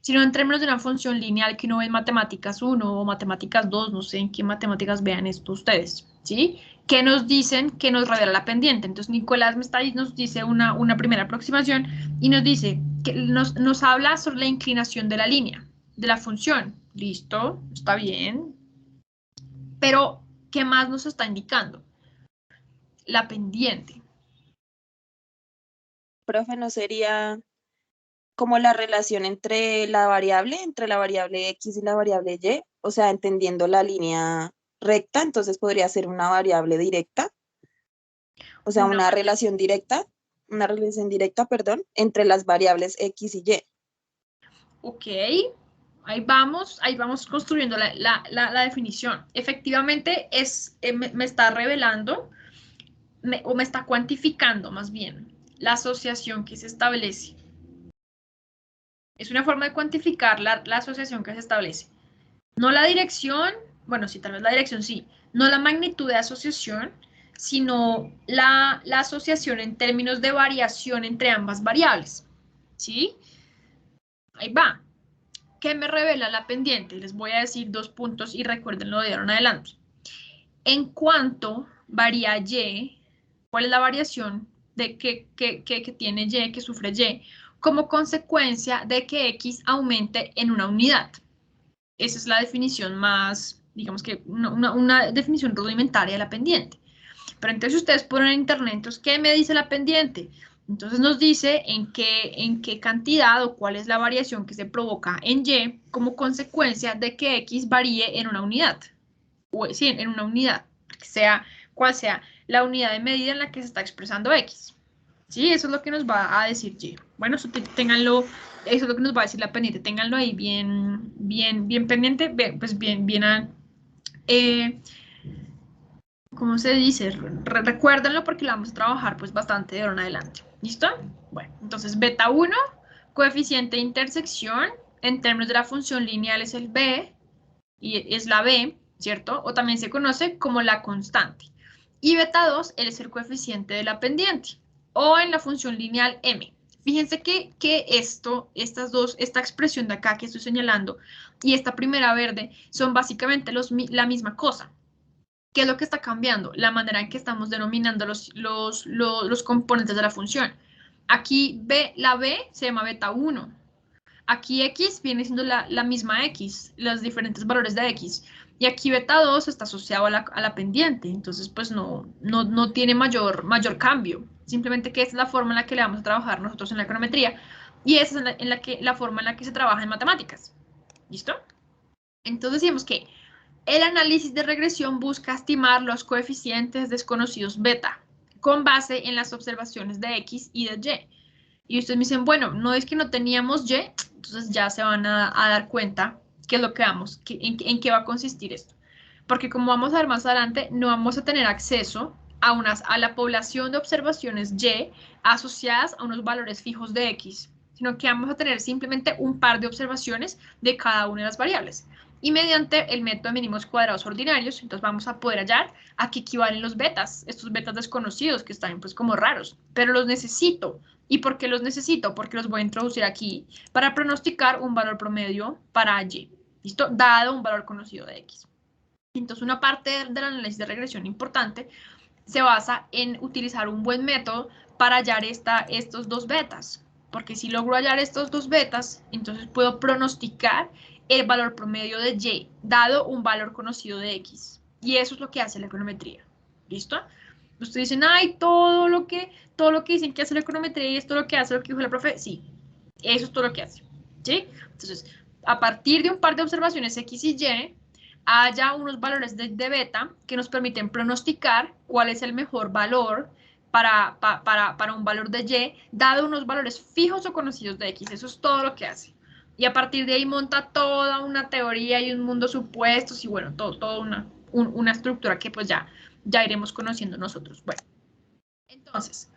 [SPEAKER 2] sino en términos de una función lineal que uno ve en matemáticas 1 o matemáticas 2, no sé en qué matemáticas vean esto ustedes, ¿sí? ¿Qué nos dicen que nos revela la pendiente? Entonces, Nicolás nos dice una primera aproximación y nos dice que nos habla sobre la inclinación de la línea, de la función. Listo, está bien. Pero, ¿qué más nos está indicando? La pendiente.
[SPEAKER 5] Profe, ¿no sería como la relación entre la variable X y la variable Y? O sea, entendiendo la línea recta, entonces podría ser una variable directa. O sea, una relación directa, perdón, entre las variables X y Y.
[SPEAKER 2] Ok, ahí vamos construyendo la definición. Efectivamente, me está revelando, o me está cuantificando más bien, la asociación que se establece. Es una forma de cuantificar la asociación que se establece. No la dirección, bueno, sí, tal vez la dirección sí, no la magnitud de asociación, sino la asociación en términos de variación entre ambas variables. ¿Sí? Ahí va. ¿Qué me revela la pendiente? Les voy a decir 2 puntos y recuérdenlo de ahora en adelante. En cuanto varía Y, ¿cuál es la variación de que tiene Y, que sufre Y? Como consecuencia de que X aumente en una unidad. Esa es la definición más, digamos que una definición rudimentaria de la pendiente. Pero entonces ustedes ponen en internet, entonces, ¿qué me dice la pendiente? Entonces nos dice en qué cantidad o cuál es la variación que se provoca en Y como consecuencia de que X varíe en una unidad. O sí, en una unidad, cual sea la unidad de medida en la que se está expresando X. Sí, eso es lo que nos va a decir Y. Bueno, eso ténganlo, eso es lo que nos va a decir la pendiente. Ténganlo ahí bien pendiente, pues bien, ¿cómo se dice? Recuérdenlo porque lo vamos a trabajar pues bastante de ahora en adelante. ¿Listo? Bueno, entonces beta 1, coeficiente de intersección, en términos de la función lineal es el B, y es la B, ¿cierto? O también se conoce como la constante. Y beta 2 es el coeficiente de la pendiente, o en la función lineal M. Fíjense que esta expresión de acá que estoy señalando y esta primera verde son básicamente la misma cosa. ¿Qué es lo que está cambiando? La manera en que estamos denominando los componentes de la función. Aquí la B se llama beta 1. Aquí X viene siendo la misma X, los diferentes valores de X. Y aquí beta 2 está asociado a la pendiente. Entonces, pues no tiene mayor cambio. Simplemente que esta es la forma en la que le vamos a trabajar nosotros en la econometría. Y esa es la forma en la que se trabaja en matemáticas. ¿Listo? Entonces decimos que el análisis de regresión busca estimar los coeficientes desconocidos beta con base en las observaciones de X y de Y. Y ustedes me dicen, bueno, no es que no teníamos Y, entonces ya se van a dar cuenta qué es lo que vamos, en qué va a consistir esto. Porque como vamos a ver más adelante, no vamos a tener acceso a la población de observaciones Y asociadas a unos valores fijos de X, sino que vamos a tener simplemente un par de observaciones de cada una de las variables. Y mediante el método de mínimos cuadrados ordinarios, entonces vamos a poder hallar a qué equivalen los betas, estos betas desconocidos que están pues como raros, pero los necesito. ¿Y por qué los necesito? Porque los voy a introducir aquí para pronosticar un valor promedio para Y, ¿listo? Dado un valor conocido de X. Entonces, una parte del análisis de regresión importante se basa en utilizar un buen método para hallar estos 2 betas, porque si logro hallar estos 2 betas, entonces puedo pronosticar el valor promedio de Y, dado un valor conocido de X. Y eso es lo que hace la econometría. ¿Listo? Ustedes dicen, ay, todo lo que dicen que hace la econometría y esto es lo que hace, lo que dijo la profe. Sí, eso es todo lo que hace. ¿Sí? Entonces, a partir de un par de observaciones X y Y, haya unos valores de beta que nos permiten pronosticar cuál es el mejor valor para un valor de Y, dado unos valores fijos o conocidos de X. Eso es todo lo que hace. Y a partir de ahí monta toda una teoría y un mundo de supuestos y bueno, toda una estructura que pues ya iremos conociendo nosotros. Bueno, entonces,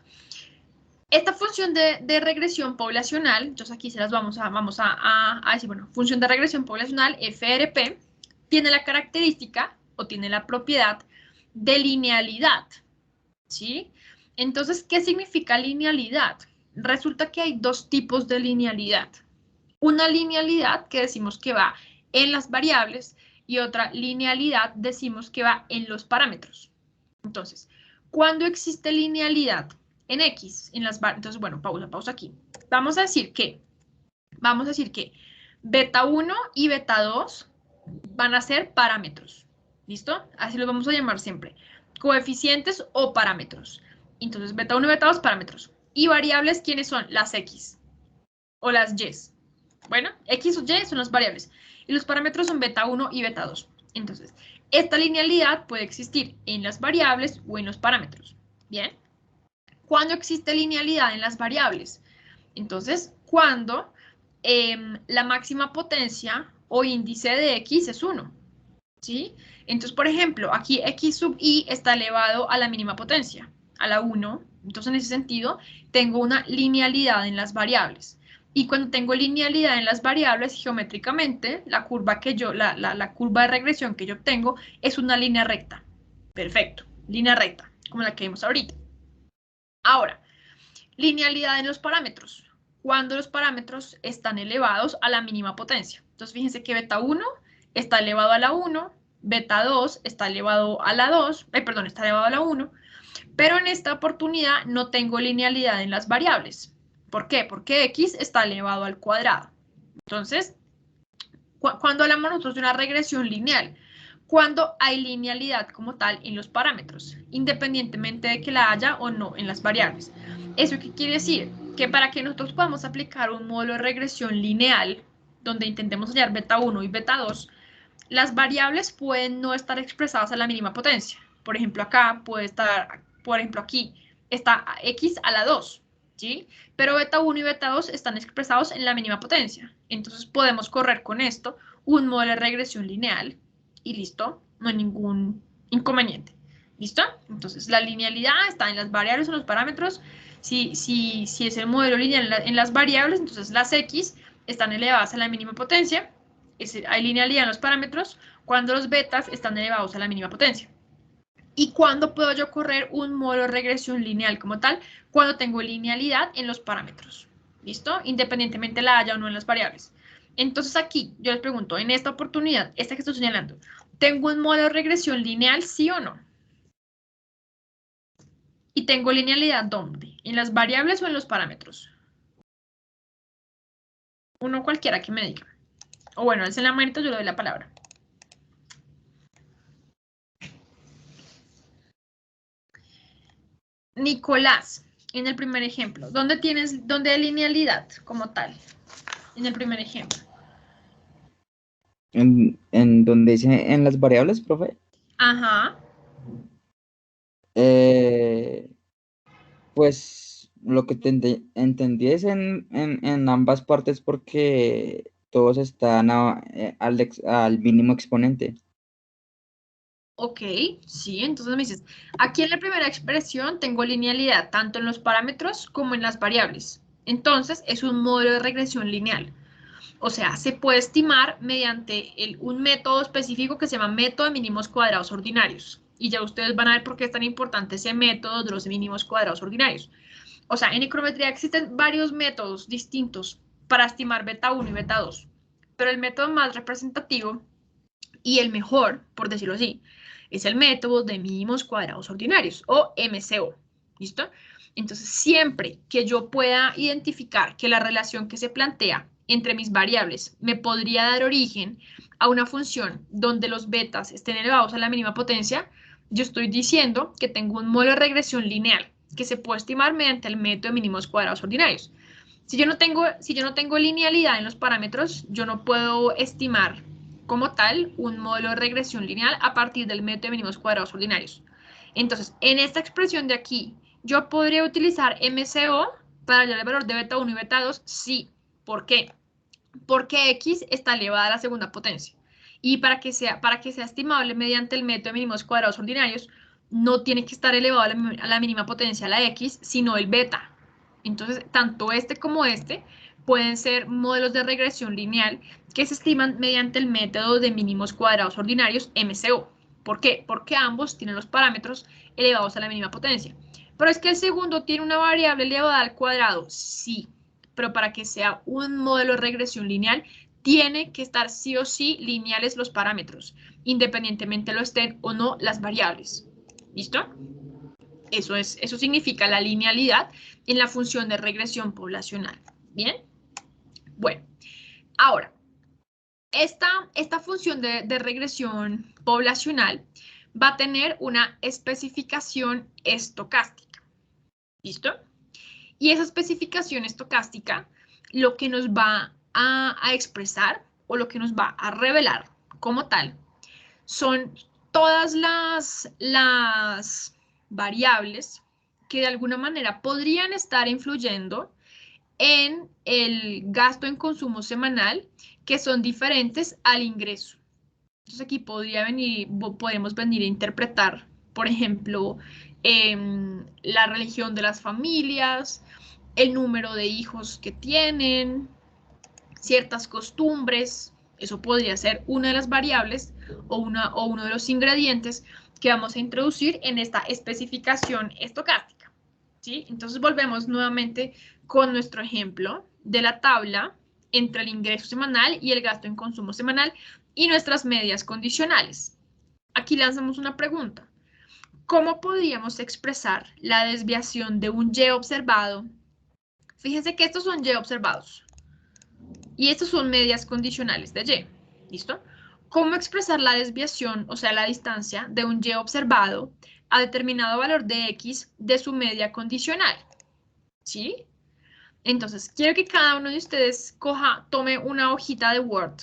[SPEAKER 2] esta función de regresión poblacional, entonces aquí se las vamos a decir, bueno, función de regresión poblacional, FRP, tiene la característica o tiene la propiedad de linealidad, ¿sí? Entonces, ¿qué significa linealidad? Resulta que hay 2 tipos de linealidad. Una linealidad que decimos que va en las variables y otra linealidad decimos que va en los parámetros. Entonces, cuando existe linealidad en X, entonces, bueno, pausa aquí. Vamos a decir que beta 1 y beta 2 van a ser parámetros. ¿Listo? Así los vamos a llamar siempre. Coeficientes o parámetros. Entonces, beta 1 y beta 2, parámetros. Y variables, ¿quiénes son? Las X o las Y. Bueno, X o Y son las variables. Y los parámetros son beta 1 y beta 2. Entonces, esta linealidad puede existir en las variables o en los parámetros. ¿Bien? ¿Cuándo existe linealidad en las variables? Entonces, cuando la máxima potencia o índice de X es 1. ¿Sí? Entonces, por ejemplo, aquí X sub I está elevado a la mínima potencia, a la 1. Entonces, en ese sentido, tengo una linealidad en las variables. Y cuando tengo linealidad en las variables, geométricamente, la curva la curva de regresión que yo obtengo es una línea recta. Perfecto, línea recta. como la que vimos ahorita. Ahora, linealidad en los parámetros. Cuando los parámetros están elevados a la mínima potencia. Entonces, fíjense que beta 1 está elevado a la 1, beta 2 está elevado a la 2, está elevado a la 1, pero en esta oportunidad no tengo linealidad en las variables. ¿Por qué? Porque x está elevado al cuadrado. Entonces, cuando hablamos nosotros de una regresión lineal, cuando hay linealidad como tal en los parámetros, independientemente de que la haya o no en las variables. ¿Eso qué quiere decir? Que para que nosotros podamos aplicar un modelo de regresión lineal, donde intentemos hallar beta 1 y beta 2, las variables pueden no estar expresadas a la mínima potencia. Por ejemplo, acá puede estar, por ejemplo, aquí está x a la 2, ¿sí? Pero beta 1 y beta 2 están expresados en la mínima potencia. Entonces podemos correr con esto un modelo de regresión lineal y listo, no hay ningún inconveniente. ¿Listo? Entonces la linealidad está en las variables o en los parámetros. Si es el modelo lineal en las variables, entonces las x están elevadas a la mínima potencia. Hay linealidad en los parámetros cuando los betas están elevados a la mínima potencia. ¿Y cuándo puedo yo correr un modelo de regresión lineal como tal? Cuando tengo linealidad en los parámetros. ¿Listo? Independientemente la haya o no en las variables. Entonces aquí yo les pregunto, en esta oportunidad, esta que estoy señalando, ¿tengo un modelo de regresión lineal, sí o no? ¿Y tengo linealidad dónde? ¿En las variables o en los parámetros? Uno cualquiera que me diga. O bueno, alcen la manito, yo le doy la palabra. Nicolás, en el primer ejemplo, ¿dónde hay linealidad como tal? En el primer ejemplo.
[SPEAKER 1] En donde dice en las variables, profe.
[SPEAKER 2] Ajá.
[SPEAKER 1] Pues lo que entendí es en ambas partes porque todos están al mínimo exponente.
[SPEAKER 2] Ok, sí, entonces me dices, aquí en la primera expresión tengo linealidad tanto en los parámetros como en las variables. Entonces es un modelo de regresión lineal. O sea, se puede estimar mediante un método específico que se llama método de mínimos cuadrados ordinarios. Y ya ustedes van a ver por qué es tan importante ese método de los mínimos cuadrados ordinarios. O sea, en econometría existen varios métodos distintos para estimar beta 1 y beta 2. Pero el método más representativo y el mejor, por decirlo así, es el método de mínimos cuadrados ordinarios o MCO. ¿Listo? Entonces, siempre que yo pueda identificar que la relación que se plantea entre mis variables me podría dar origen a una función donde los betas estén elevados a la mínima potencia, yo estoy diciendo que tengo un modelo de regresión lineal que se puede estimar mediante el método de mínimos cuadrados ordinarios. Si yo no tengo linealidad en los parámetros, yo no puedo estimar como tal un modelo de regresión lineal a partir del método de mínimos cuadrados ordinarios. Entonces, en esta expresión de aquí, ¿yo podría utilizar MCO para hallar el valor de beta 1 y beta 2? Sí. ¿Por qué? Porque x está elevada a la segunda potencia. Y para que sea estimable mediante el método de mínimos cuadrados ordinarios, no tiene que estar elevado a la mínima potencia la x, sino el beta. Entonces, tanto este como este pueden ser modelos de regresión lineal que se estiman mediante el método de mínimos cuadrados ordinarios, MCO. ¿Por qué? Porque ambos tienen los parámetros elevados a la mínima potencia. Pero es que el segundo tiene una variable elevada al cuadrado. Sí, pero para que sea un modelo de regresión lineal, tiene que estar sí o sí lineales los parámetros, independientemente lo estén o no las variables. ¿Listo? Eso significa la linealidad en la función de regresión poblacional. ¿Bien? Bueno, ahora, esta función de regresión poblacional va a tener una especificación estocástica. ¿Listo? Y esa especificación estocástica lo que nos va a expresar o lo que nos va a revelar como tal son todas las variables que de alguna manera podrían estar influyendo en el gasto en consumo semanal que son diferentes al ingreso. Entonces aquí podemos venir a interpretar, por ejemplo, la religión de las familias, el número de hijos que tienen, ciertas costumbres. Eso podría ser una de las variables o uno de los ingredientes que vamos a introducir en esta especificación estocástica, ¿sí? Entonces volvemos nuevamente con nuestro ejemplo de la tabla entre el ingreso semanal y el gasto en consumo semanal y nuestras medias condicionales. Aquí lanzamos una pregunta. ¿Cómo podríamos expresar la desviación de un Y observado? Fíjense que estos son Y observados y estos son medias condicionales de Y. ¿Listo? ¿Cómo expresar la desviación, o sea, la distancia de un Y observado a determinado valor de X de su media condicional? ¿Sí? Entonces, quiero que cada uno de ustedes tome una hojita de Word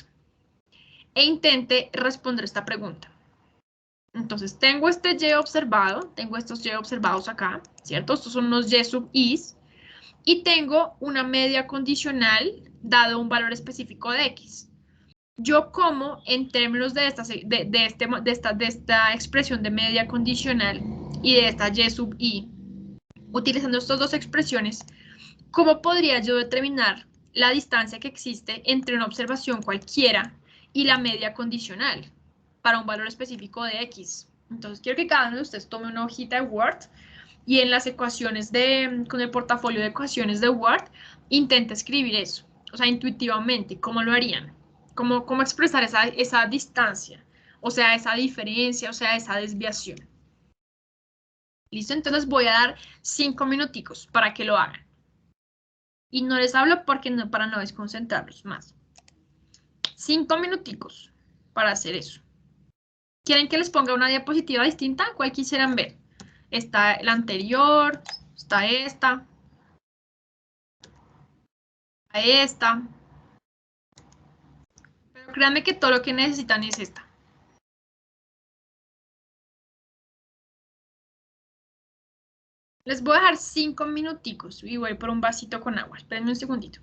[SPEAKER 2] e intente responder esta pregunta. Entonces, tengo este Y observado, tengo estos Y observados acá, ¿cierto? Estos son unos Y sub Is, y tengo una media condicional dado un valor específico de X. Yo como en términos de esta expresión de media condicional y de esta Y sub I, utilizando estas dos expresiones, ¿cómo podría yo determinar la distancia que existe entre una observación cualquiera y la media condicional para un valor específico de X? Entonces quiero que cada uno de ustedes tome una hojita de Word y en las ecuaciones con el portafolio de ecuaciones de Word, intente escribir eso. O sea, intuitivamente, ¿cómo lo harían? ¿Cómo expresar esa distancia? O sea, esa diferencia, o sea, esa desviación. ¿Listo? Entonces voy a dar 5 minuticos para que lo hagan. Y no les hablo porque para no desconcentrarlos más. 5 minuticos para hacer eso. ¿Quieren que les ponga una diapositiva distinta? ¿Cuál quisieran ver? Está la anterior, está esta. Pero créanme que todo lo que necesitan es esta. Les voy a dejar 5 minuticos y voy por un vasito con agua. Espérenme un segundito.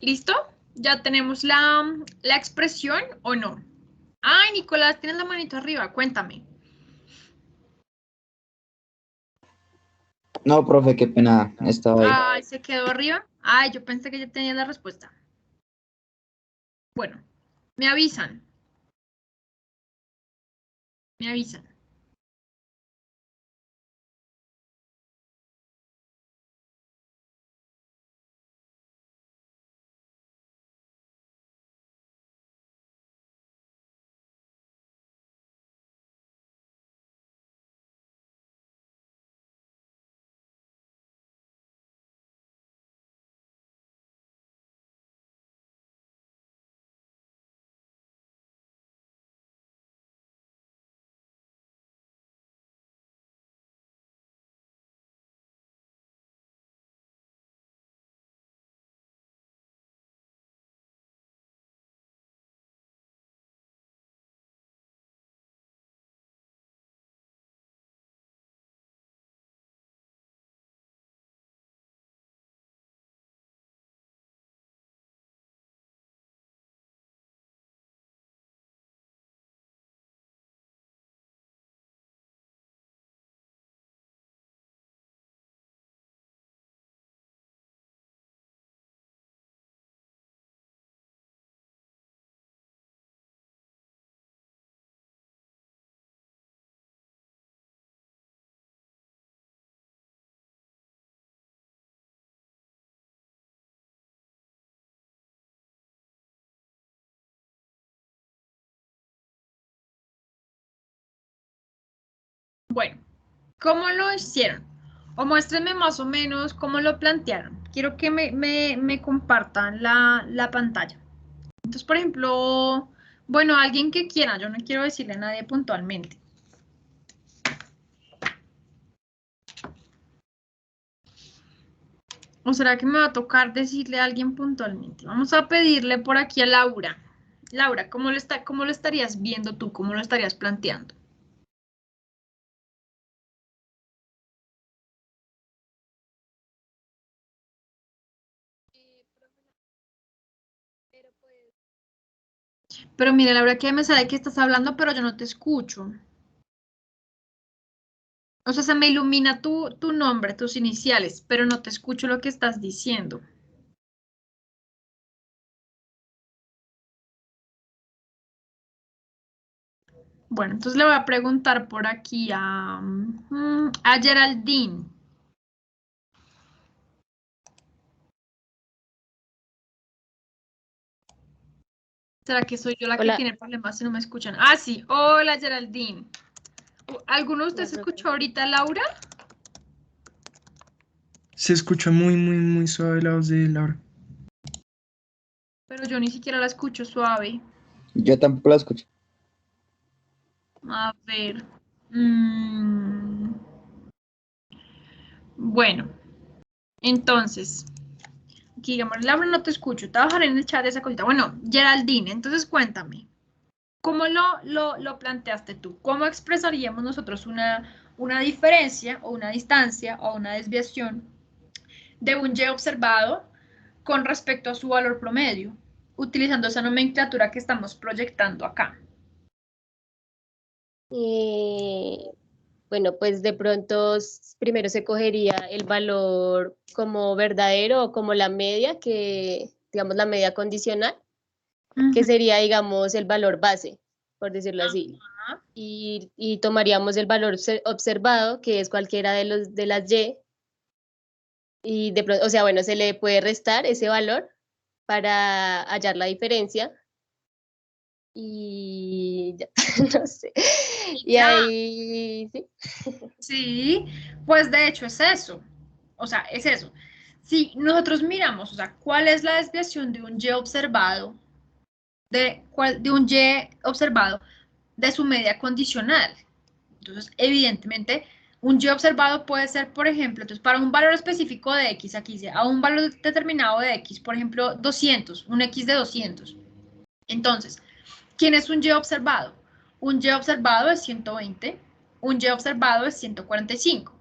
[SPEAKER 2] ¿Listo? ¿Ya tenemos la expresión o no? Ay, Nicolás, tienes la manito arriba, cuéntame.
[SPEAKER 1] No, profe, qué pena, estaba ahí.
[SPEAKER 2] Ay, ¿se quedó arriba? Ay, yo pensé que ya tenía la respuesta. Bueno, me avisan. Me avisan. Bueno, ¿cómo lo hicieron? O muéstrenme más o menos cómo lo plantearon. Quiero que me compartan la pantalla. Entonces, por ejemplo, bueno, alguien que quiera, yo no quiero decirle a nadie puntualmente. ¿O será que me va a tocar decirle a alguien puntualmente? Vamos a pedirle por aquí a Laura. Laura, ¿cómo lo estarías viendo tú? ¿Cómo lo estarías planteando? Pero mira, Laura, que me sale que estás hablando, pero yo no te escucho. O sea, se me ilumina tu nombre, tus iniciales, pero no te escucho lo que estás diciendo. Bueno, entonces le voy a preguntar por aquí a Geraldine. ¿Será que soy yo la que
[SPEAKER 7] Hola.
[SPEAKER 2] tiene problemas si no me escuchan? Ah, sí. Hola, Geraldine. ¿Alguno de ustedes
[SPEAKER 7] Hola, profe.
[SPEAKER 2] escuchó ahorita, Laura?
[SPEAKER 3] Se escucha muy, muy, muy suave la voz de Laura.
[SPEAKER 2] Pero yo ni siquiera la escucho suave.
[SPEAKER 1] Yo tampoco la escucho.
[SPEAKER 2] A ver. Bueno, entonces, aquí digamos, Laura, no te escucho. Te voy a dejar en el chat esa cosita. Bueno, Geraldine, entonces cuéntame. ¿Cómo lo planteaste tú? ¿Cómo expresaríamos nosotros una diferencia o una distancia o una desviación de un Y observado con respecto a su valor promedio, utilizando esa nomenclatura que estamos proyectando acá?
[SPEAKER 7] Bueno, pues de pronto primero se cogería el valor como verdadero o como la media, que digamos la media condicional, que
[SPEAKER 2] Ujú.
[SPEAKER 7] sería digamos el valor base, por decirlo así.
[SPEAKER 2] Ajá.
[SPEAKER 7] Y tomaríamos el valor observado, que es cualquiera de las y de pronto, o sea, bueno, se le puede restar ese valor para hallar la diferencia. Y ya, no sé. Y
[SPEAKER 2] Ya.
[SPEAKER 7] ahí, sí.
[SPEAKER 2] Sí, pues de hecho es eso. O sea, es eso. Si nosotros miramos, o sea, cuál es la desviación de un Y observado, de un Y observado de su media condicional. Entonces, evidentemente, un Y observado puede ser, por ejemplo, entonces para un valor específico de X, aquí dice, a un valor determinado de X, por ejemplo, 200, un X de 200. Entonces, ¿quién es un Y observado? Un Y observado es 120, un Y observado es 145.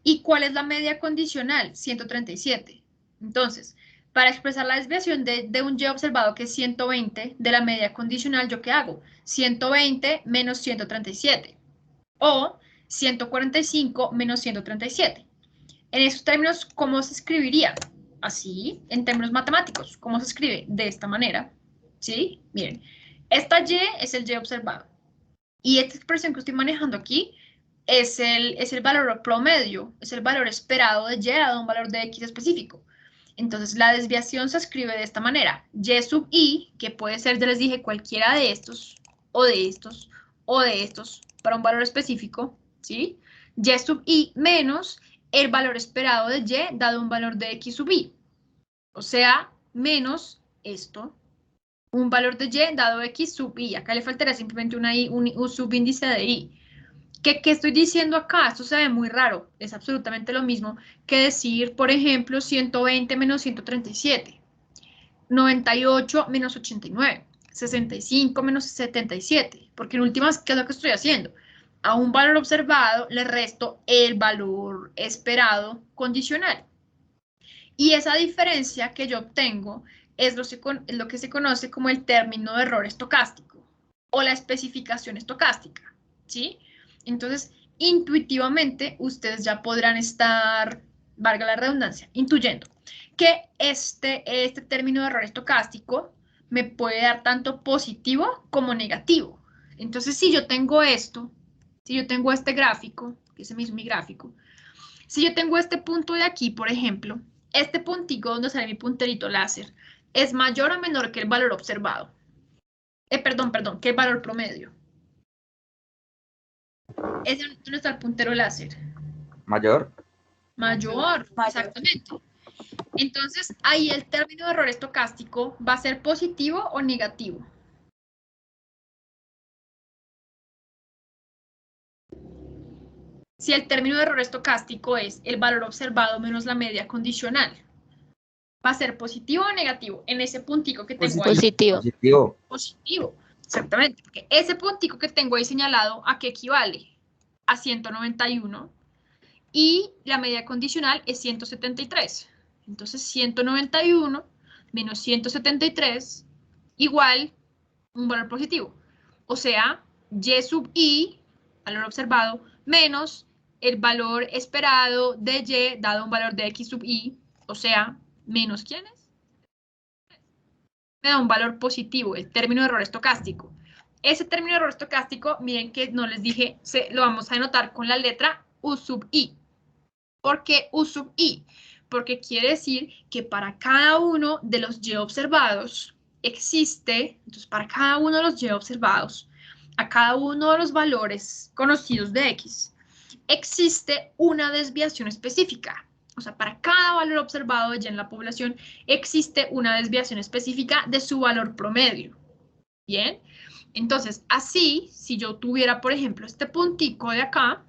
[SPEAKER 2] ¿Y cuál es la media condicional? 137. Entonces, para expresar la desviación de un Y observado que es 120 de la media condicional, ¿yo qué hago? 120 menos 137 o 145 menos 137. En esos términos, ¿cómo se escribiría? Así, en términos matemáticos, ¿cómo se escribe? De esta manera, ¿sí? Miren, esta Y es el Y observado. Y esta expresión que estoy manejando aquí es el valor promedio, es el valor esperado de Y dado un valor de X específico. Entonces, la desviación se escribe de esta manera. Y sub I, que puede ser, ya les dije, cualquiera de estos, o de estos, o de estos, para un valor específico, ¿sí? Y sub I menos el valor esperado de Y dado un valor de X sub I. O sea, menos esto, un valor de Y dado X sub I. Acá le faltaría simplemente una I, un subíndice de I. ¿Qué estoy diciendo acá? Esto se ve muy raro. Es absolutamente lo mismo que decir, por ejemplo, 120 menos 137, 98 menos 89, 65 menos 77. Porque en últimas, ¿qué es lo que estoy haciendo? A un valor observado le resto el valor esperado condicional. Y esa diferencia que yo obtengo es lo que se conoce como el término de error estocástico o la especificación estocástica, ¿sí? Entonces, intuitivamente, ustedes ya podrán estar, valga la redundancia, intuyendo que este término de error estocástico me puede dar tanto positivo como negativo. Entonces, si yo tengo esto, si yo tengo este gráfico, que ese mismo mi gráfico, si yo tengo este punto de aquí, por ejemplo, este puntico donde sale mi punterito láser es mayor o menor que el valor observado. Perdón, que el valor promedio. Es donde está el puntero láser.
[SPEAKER 1] Mayor.
[SPEAKER 2] Mayor, exactamente. Entonces, ahí el término de error estocástico va a ser positivo o negativo. Si el término de error estocástico es el valor observado menos la media condicional, ¿va a ser positivo o negativo? En ese puntico que tengo ahí.
[SPEAKER 7] Positivo.
[SPEAKER 1] Positivo.
[SPEAKER 2] Positivo, exactamente. Porque ese puntico que tengo ahí señalado, ¿a qué equivale? A 191. Y la media condicional es 173. Entonces, 191 menos 173 igual un valor positivo. O sea, y sub i, valor observado, menos el valor esperado de y dado un valor de x sub i, o sea, menos ¿quién es? Me da un valor positivo, el término de error estocástico. Ese término de error estocástico, miren que no les dije, lo vamos a anotar con la letra u sub i. ¿Por qué u sub i? Porque quiere decir que para cada uno de los y observados existe, entonces para cada uno de los y observados, a cada uno de los valores conocidos de x, existe una desviación específica. O sea, para cada valor observado de y en la población existe una desviación específica de su valor promedio. ¿Bien? Entonces, así, si yo tuviera, por ejemplo, este puntico de acá,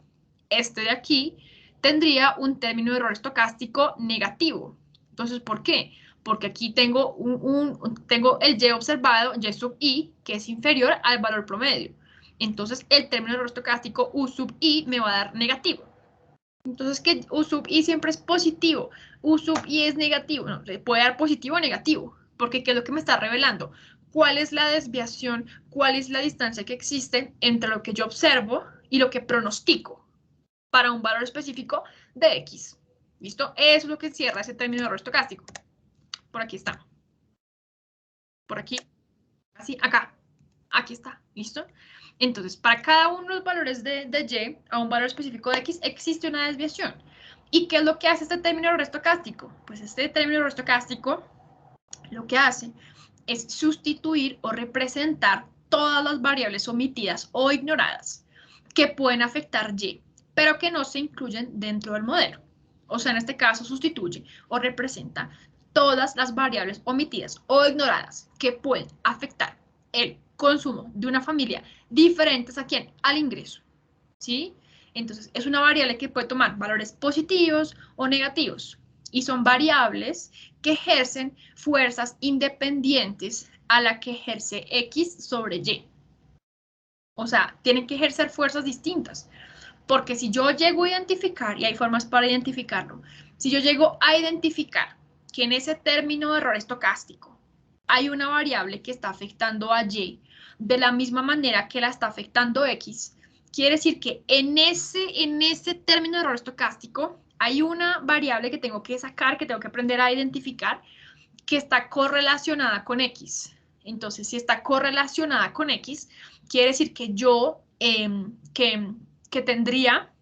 [SPEAKER 2] este de aquí, tendría un término de error estocástico negativo. Entonces, ¿por qué? Porque aquí tengo, tengo el y observado, y sub i, que es inferior al valor promedio. Entonces, el término de error estocástico u sub i me va a dar negativo. Entonces, que u sub i siempre es positivo, u sub i es negativo. No, puede dar positivo o negativo, porque ¿qué es lo que me está revelando? ¿Cuál es la desviación? ¿Cuál es la distancia que existe entre lo que yo observo y lo que pronostico para un valor específico de X? ¿Listo? Eso es lo que cierra ese término de error estocástico. Por aquí está. Por aquí. Así, acá. Aquí está. ¿Listo? Entonces, para cada uno de los valores de Y a un valor específico de X existe una desviación. ¿Y qué es lo que hace este término de error estocástico? Pues este término de error estocástico lo que hace es sustituir o representar todas las variables omitidas o ignoradas que pueden afectar Y, pero que no se incluyen dentro del modelo. O sea, en este caso sustituye o representa todas las variables omitidas o ignoradas que pueden afectar el consumo de una familia diferentes a quién, al ingreso, ¿sí? Entonces, es una variable que puede tomar valores positivos o negativos y son variables que ejercen fuerzas independientes a la que ejerce X sobre Y. O sea, tienen que ejercer fuerzas distintas. Porque si yo llego a identificar, y hay formas para identificarlo, si yo llego a identificar que en ese término de error estocástico hay una variable que está afectando a Y de la misma manera que la está afectando X, quiere decir que en ese término de error estocástico hay una variable que tengo que sacar, que tengo que aprender a identificar, que está correlacionada con X. Entonces, si está correlacionada con X, quiere decir que yo, que tendría,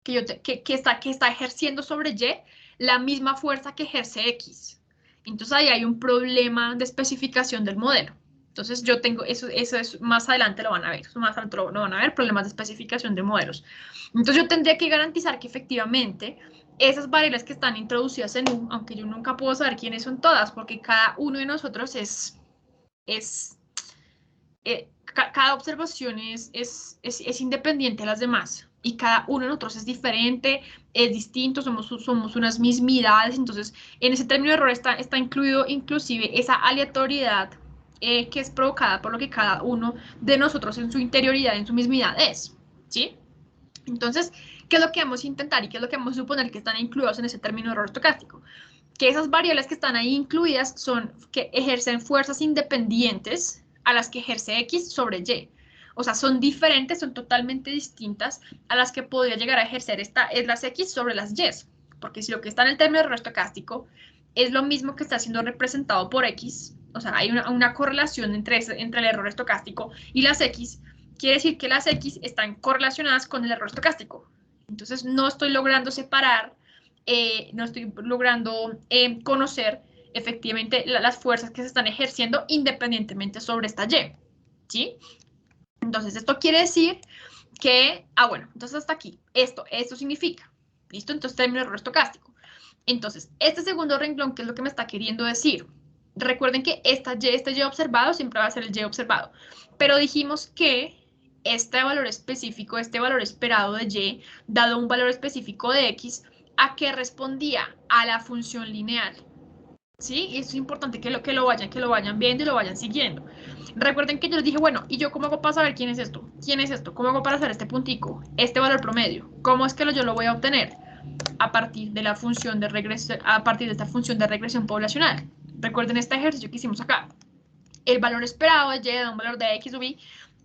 [SPEAKER 2] que está ejerciendo sobre Y la misma fuerza que ejerce X. Entonces, ahí hay un problema de especificación del modelo. Entonces, yo tengo, eso es, más adelante lo van a ver, más adelante lo van a ver, problemas de especificación de modelos. Entonces, yo tendría que garantizar que efectivamente esas variables que están introducidas en U, aunque yo nunca puedo saber quiénes son todas, porque cada uno de nosotros cada observación es independiente a las demás y cada uno de nosotros es diferente, es distinto, somos unas mismidades, entonces en ese término de error está incluido inclusive esa aleatoriedad que es provocada por lo que cada uno de nosotros en su interioridad, en su mismidad es, ¿sí? Entonces, ¿qué es lo que vamos a intentar y qué es lo que vamos a suponer que están incluidos en ese término de error estocástico? Que esas variables que están ahí incluidas son que ejercen fuerzas independientes a las que ejerce X sobre Y. O sea, son diferentes, son totalmente distintas a las que podría llegar a ejercer las X sobre las Y. Porque si lo que está en el término de error estocástico es lo mismo que está siendo representado por X, o sea, hay una correlación entre el error estocástico y las X, quiere decir que las X están correlacionadas con el error estocástico. Entonces, no estoy logrando separar, no estoy logrando conocer efectivamente las fuerzas que se están ejerciendo independientemente sobre esta Y, ¿sí? Entonces, esto quiere decir que, bueno, entonces hasta aquí, esto significa, ¿listo? Entonces término de error estocástico. Entonces, este segundo renglón, ¿qué es lo que me está queriendo decir? Recuerden que este Y observado siempre va a ser el Y observado, pero dijimos que este valor específico, este valor esperado de Y, dado un valor específico de X, ¿a qué respondía? A la función lineal. ¿Sí? Y eso es importante que lo vayan viendo y lo vayan siguiendo. Recuerden que yo les dije, bueno, ¿y yo cómo hago para saber quién es esto? ¿Quién es esto? ¿Cómo hago para hacer este puntico? Este valor promedio. ¿Cómo es que yo lo voy a obtener? A partir de la función de regresión, a partir de esta función de regresión poblacional. Recuerden este ejercicio que hicimos acá. El valor esperado de Y, de un valor de X sub I,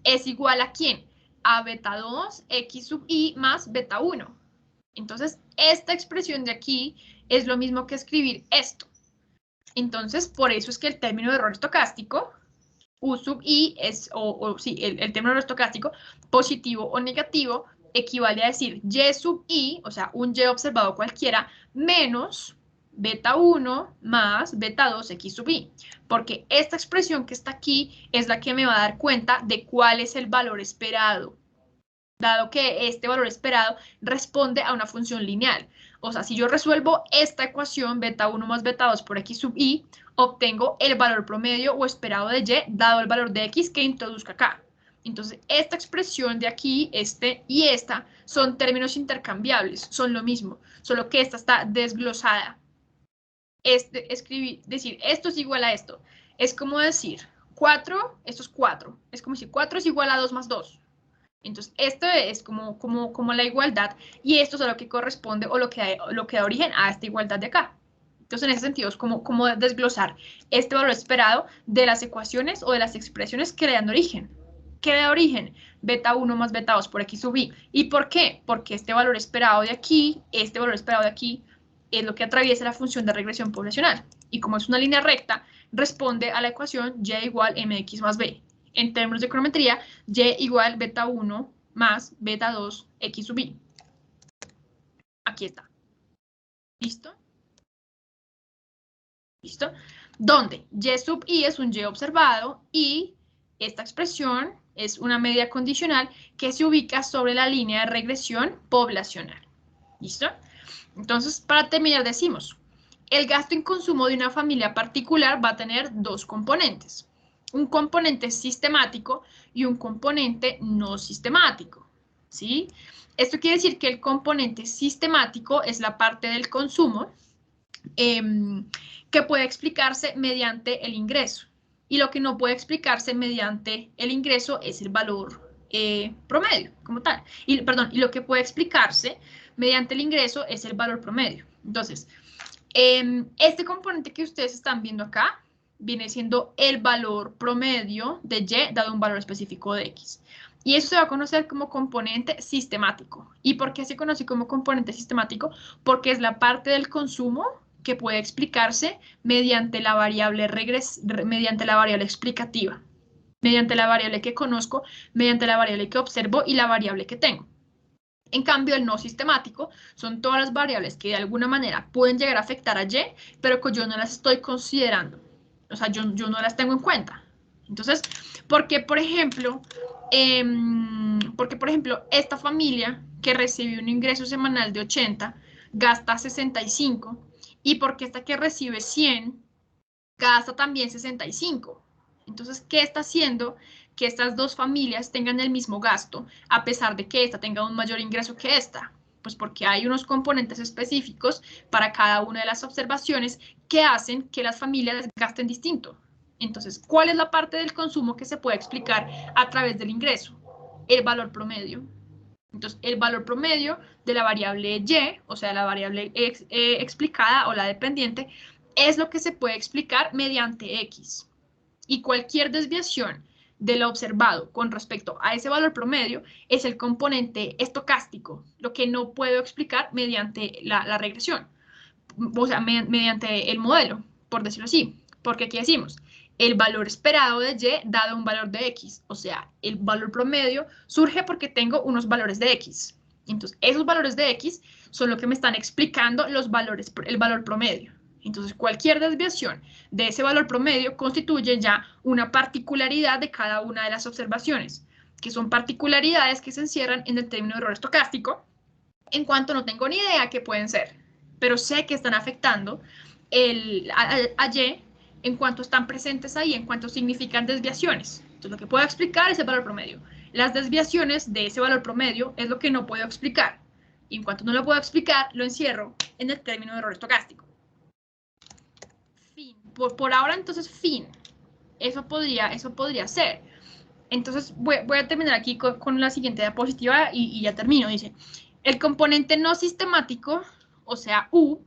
[SPEAKER 2] es igual a ¿quién? A beta 2, X sub I más beta 1. Entonces, esta expresión de aquí es lo mismo que escribir esto. Entonces, por eso es que el término de error estocástico, U sub I, es, el término de error estocástico, positivo o negativo, equivale a decir Y sub I, o sea, un Y observado cualquiera, menos beta 1 más beta 2 X sub I. Porque esta expresión que está aquí es la que me va a dar cuenta de cuál es el valor esperado, dado que este valor esperado responde a una función lineal. O sea, si yo resuelvo esta ecuación, beta 1 más beta 2 por X sub I, obtengo el valor promedio o esperado de Y, dado el valor de X que introduzca acá. Entonces, esta expresión de aquí, este y esta, son términos intercambiables, son lo mismo, solo que esta está desglosada. Decir, esto es igual a esto. Es como decir, 4, esto es 4. Es como decir, 4 es igual a 2 más 2. Entonces, esto es como la igualdad y esto es a lo que corresponde o lo que da origen a esta igualdad de acá. Entonces, en ese sentido, es como desglosar este valor esperado de las ecuaciones o de las expresiones que le dan origen. ¿Qué le da origen? Beta 1 más beta 2 por X sub I. ¿Y por qué? Porque este valor esperado de aquí, es lo que atraviesa la función de regresión poblacional. Y como es una línea recta, responde a la ecuación Y igual mx más b. En términos de econometría, Y igual beta 1 más beta 2 X sub I. Aquí está. ¿Listo? ¿Listo? Donde Y sub I es un Y observado y esta expresión es una medida condicional que se ubica sobre la línea de regresión poblacional. ¿Listo? Entonces, para terminar, decimos, el gasto en consumo de una familia particular va a tener dos componentes. Un componente sistemático y un componente no sistemático, ¿sí? Esto quiere decir que el componente sistemático es la parte del consumo que puede explicarse mediante el ingreso. Y lo que no puede explicarse mediante el ingreso es el valor promedio, como tal. Y lo que puede explicarse mediante el ingreso es el valor promedio. Entonces, este componente que ustedes están viendo acá viene siendo el valor promedio de Y dado un valor específico de X. Y eso se va a conocer como componente sistemático. ¿Y por qué se conoce como componente sistemático? Porque es la parte del consumo que puede explicarse mediante la variable explicativa, mediante la variable que conozco, mediante la variable que observo y la variable que tengo. En cambio, el no sistemático son todas las variables que de alguna manera pueden llegar a afectar a Y, pero que yo no las estoy considerando. O sea, yo no las tengo en cuenta. Entonces, ¿por qué, por ejemplo, esta familia que recibe un ingreso semanal de 80 gasta 65 y porque esta que recibe 100 gasta también 65? Entonces, ¿qué está haciendo que estas dos familias tengan el mismo gasto a pesar de que esta tenga un mayor ingreso que esta? Pues porque hay unos componentes específicos para cada una de las observaciones que hacen que las familias gasten distinto. Entonces, ¿cuál es la parte del consumo que se puede explicar a través del ingreso? El valor promedio. Entonces, el valor promedio de la variable Y, o sea, la variable explicada o la dependiente, es lo que se puede explicar mediante X. Y cualquier desviación de lo observado con respecto a ese valor promedio es el componente estocástico, lo que no puedo explicar mediante la regresión, o sea, mediante el modelo, por decirlo así. Porque aquí decimos, el valor esperado de Y dado un valor de X, o sea, el valor promedio surge porque tengo unos valores de X. Entonces, esos valores de X son lo que me están explicando el valor promedio. Entonces, cualquier desviación de ese valor promedio constituye ya una particularidad de cada una de las observaciones. que son particularidades que se encierran en el término de error estocástico, en cuanto no tengo ni idea qué pueden ser, pero sé que están afectando a Y en cuanto están presentes ahí, en cuanto significan desviaciones. Entonces, lo que puedo explicar es el valor promedio. Las desviaciones de ese valor promedio es lo que no puedo explicar. Y en cuanto no lo puedo explicar, lo encierro en el término de error estocástico. Fin. Por ahora, entonces, fin. Eso podría ser. Entonces, voy a terminar aquí con la siguiente diapositiva y ya termino. Dice, el componente no sistemático, o sea, U,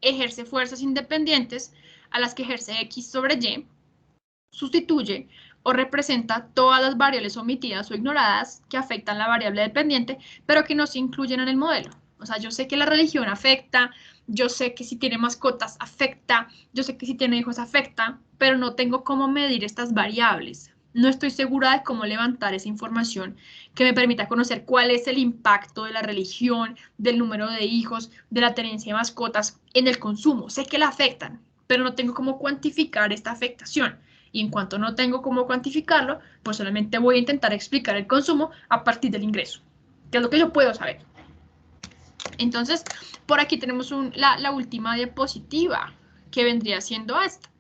[SPEAKER 2] ejerce fuerzas independientes a las que ejerce X sobre Y, sustituye o representa todas las variables omitidas o ignoradas que afectan la variable dependiente, pero que no se incluyen en el modelo. O sea, yo sé que la religión afecta, yo sé que si tiene mascotas afecta, yo sé que si tiene hijos afecta, pero no tengo cómo medir estas variables. No estoy segura de cómo levantar esa información que me permita conocer cuál es el impacto de la religión, del número de hijos, de la tenencia de mascotas en el consumo. Sé que la afectan, pero no tengo cómo cuantificar esta afectación. Y en cuanto no tengo cómo cuantificarlo, pues solamente voy a intentar explicar el consumo a partir del ingreso, que es lo que yo puedo saber. Entonces, por aquí tenemos la última diapositiva, que vendría siendo esta.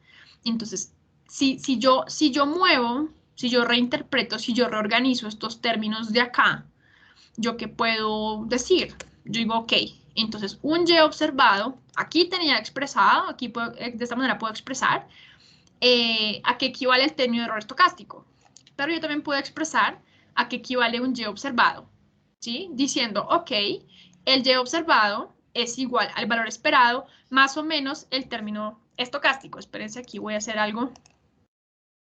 [SPEAKER 2] Entonces, si yo muevo, si yo reinterpreto, si yo reorganizo estos términos de acá, ¿yo qué puedo decir? Yo digo, ok, entonces un Y observado, aquí tenía expresado, aquí de esta manera puedo expresar a qué equivale el término de error estocástico. Pero yo también puedo expresar a qué equivale un Y observado, ¿sí? Diciendo, ok, el Y observado es igual al valor esperado más o menos el término estocástico. Espérense, aquí voy a hacer algo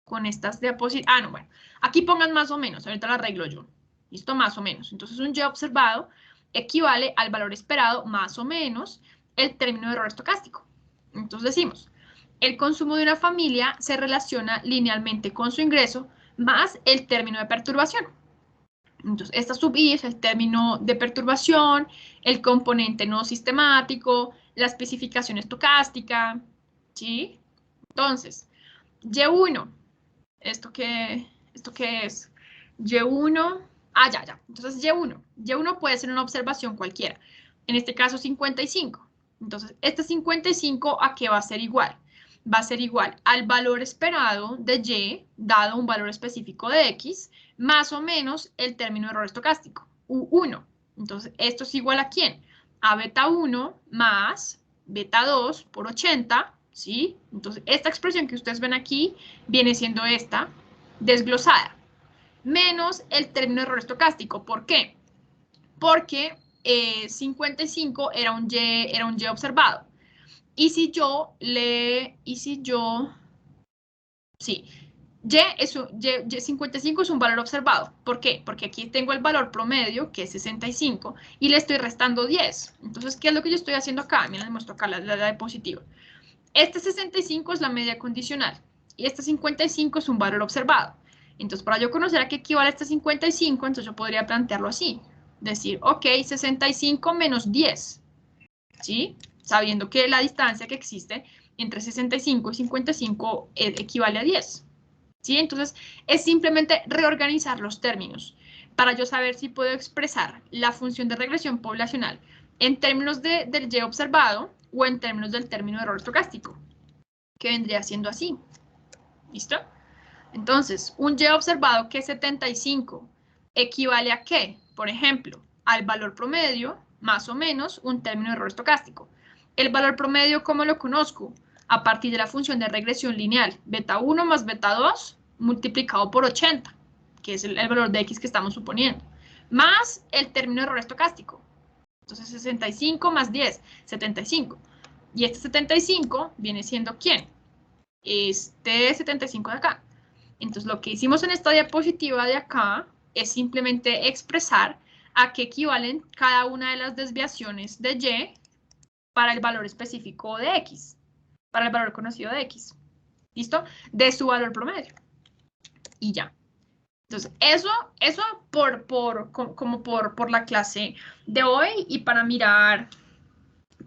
[SPEAKER 2] con estas diapositivas. Ah, no, bueno. Aquí pongan más o menos, ahorita lo arreglo yo. ¿Listo? Más o menos. Entonces, un Y observado equivale al valor esperado más o menos el término de error estocástico. Entonces decimos, el consumo de una familia se relaciona linealmente con su ingreso más el término de perturbación. Entonces, esta sub I es el término de perturbación, el componente no sistemático, la especificación estocástica, ¿sí? Entonces, Y1, ¿esto qué es? Y1, ya. Entonces, Y1 puede ser una observación cualquiera. En este caso, 55. Entonces, este 55, ¿a qué va a ser igual? Va a ser igual al valor esperado de Y, dado un valor específico de X, más o menos el término de error estocástico, U1. Entonces, ¿esto es igual a quién? A beta 1 más beta 2 por 80, ¿sí? Entonces, esta expresión que ustedes ven aquí viene siendo esta, desglosada, menos el término de error estocástico. ¿Por qué? Porque 55 era un Y observado. Y si yo, sí, Y 55 es un valor observado. ¿Por qué? Porque aquí tengo el valor promedio, que es 65, y le estoy restando 10. Entonces, ¿qué es lo que yo estoy haciendo acá? Miren, les muestro acá la diapositiva. Este 65 es la media condicional, y este 55 es un valor observado. Entonces, para yo conocer a qué equivale este 55, entonces yo podría plantearlo así. Decir, ok, 65 menos 10, ¿sí? Sabiendo que la distancia que existe entre 65 y 55 equivale a 10. ¿Sí? Entonces, es simplemente reorganizar los términos para yo saber si puedo expresar la función de regresión poblacional en términos del Y observado o en términos del término de error estocástico, que vendría siendo así. ¿Listo? Entonces, un Y observado que es 75 equivale a ¿qué? Por ejemplo, al valor promedio, más o menos, un término de error estocástico. El valor promedio, ¿cómo lo conozco? A partir de la función de regresión lineal, beta 1 más beta 2 multiplicado por 80, que es el valor de X que estamos suponiendo, más el término de error estocástico. Entonces, 65 más 10, 75. Y este 75 viene siendo ¿quién? Este 75 de acá. Entonces, lo que hicimos en esta diapositiva de acá es simplemente expresar a qué equivalen cada una de las desviaciones de Y para el valor específico de X, para el valor conocido de X. ¿Listo? De su valor promedio. Y ya. Entonces, eso como por la clase de hoy y para mirar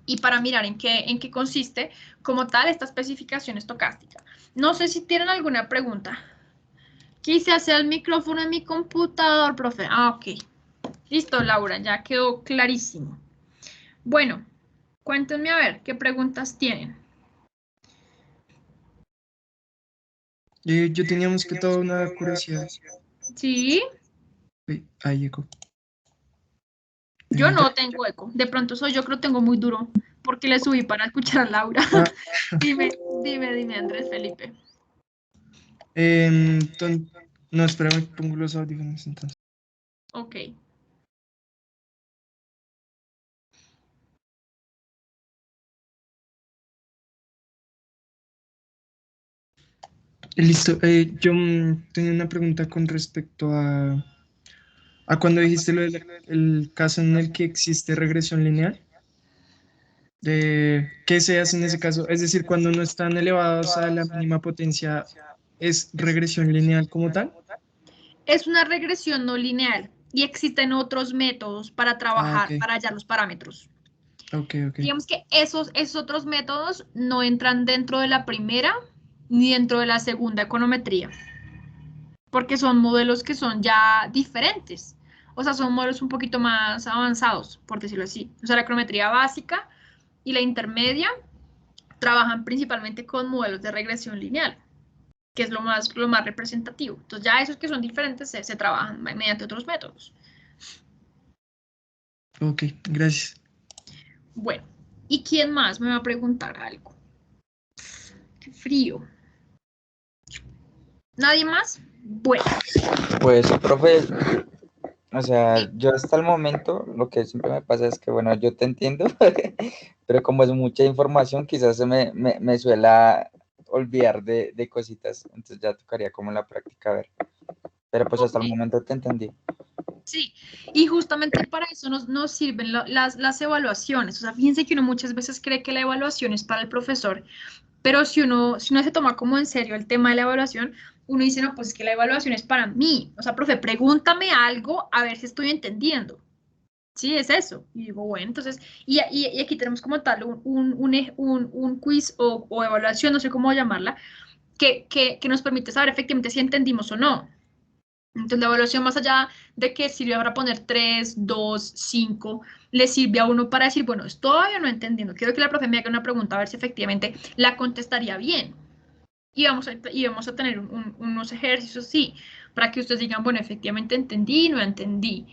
[SPEAKER 2] en qué consiste como tal esta especificación estocástica. No sé si tienen alguna pregunta. Quise hacer el micrófono en mi computador, profe. Ah, ok. Listo, Laura, ya quedó clarísimo. Bueno, cuéntenme a ver, ¿qué preguntas tienen?
[SPEAKER 3] Yo teníamos que toda una curiosidad.
[SPEAKER 2] Sí,
[SPEAKER 3] Uy, ahí eco.
[SPEAKER 2] yo
[SPEAKER 3] Ya.
[SPEAKER 2] no tengo eco. De pronto soy yo que lo tengo muy duro porque le subí para escuchar a Laura.
[SPEAKER 3] Ah.
[SPEAKER 2] Dime, Andrés Felipe.
[SPEAKER 3] No, espérame, pongo los audífonos entonces.
[SPEAKER 2] Ok.
[SPEAKER 3] Listo. Yo tenía una pregunta con respecto a cuando dijiste lo del caso en el que existe regresión lineal. ¿Qué se hace en ese caso? Es decir, cuando no están elevados a la mínima potencia, ¿es regresión lineal como tal?
[SPEAKER 2] Es una regresión no lineal y existen otros métodos para trabajar,
[SPEAKER 3] Ok,
[SPEAKER 2] para hallar los parámetros.
[SPEAKER 3] ok.
[SPEAKER 2] Digamos que esos otros métodos no entran dentro de la primera ni dentro de la segunda econometría, porque son modelos que son ya diferentes. O sea, son modelos un poquito más avanzados, por decirlo así. O sea, la econometría básica y la intermedia trabajan principalmente con modelos de regresión lineal, que es lo más representativo. Entonces, ya esos que son diferentes se trabajan mediante otros métodos.
[SPEAKER 3] Ok, gracias.
[SPEAKER 2] Bueno, ¿y quién más me va a preguntar algo? Qué frío. ¿Nadie más? Bueno.
[SPEAKER 1] Pues, profe, o sea, yo hasta el momento lo que siempre me pasa es que, bueno, yo te entiendo, pero como es mucha información, quizás se me suela olvidar de cositas, entonces ya tocaría como en la práctica ver. Pero pues hasta el
[SPEAKER 2] Ok.
[SPEAKER 1] momento te entendí.
[SPEAKER 2] Sí, y justamente para eso nos sirven las evaluaciones. O sea, fíjense que uno muchas veces cree que la evaluación es para el profesor, pero si uno se toma como en serio el tema de la evaluación, uno dice, no, pues es que la evaluación es para mí. O sea, profe, pregúntame algo a ver si estoy entendiendo. Sí, es eso. Y digo, bueno, entonces, y aquí tenemos como tal un quiz o evaluación, no sé cómo llamarla, que nos permite saber efectivamente si entendimos o no. Entonces, la evaluación, más allá de que sirve para poner 3, 2, 5, le sirve a uno para decir, bueno, estoy todavía no entendiendo. Quiero que la profe me haga una pregunta a ver si efectivamente la contestaría bien. Y vamos a tener unos ejercicios, sí, para que ustedes digan, bueno, efectivamente entendí, no entendí,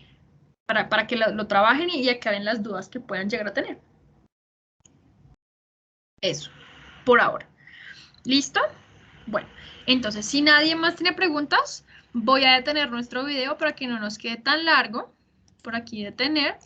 [SPEAKER 2] para que lo trabajen y aclaren las dudas que puedan llegar a tener. Eso, por ahora. ¿Listo? Bueno, entonces, si nadie más tiene preguntas, voy a detener nuestro video para que no nos quede tan largo. Por aquí detener.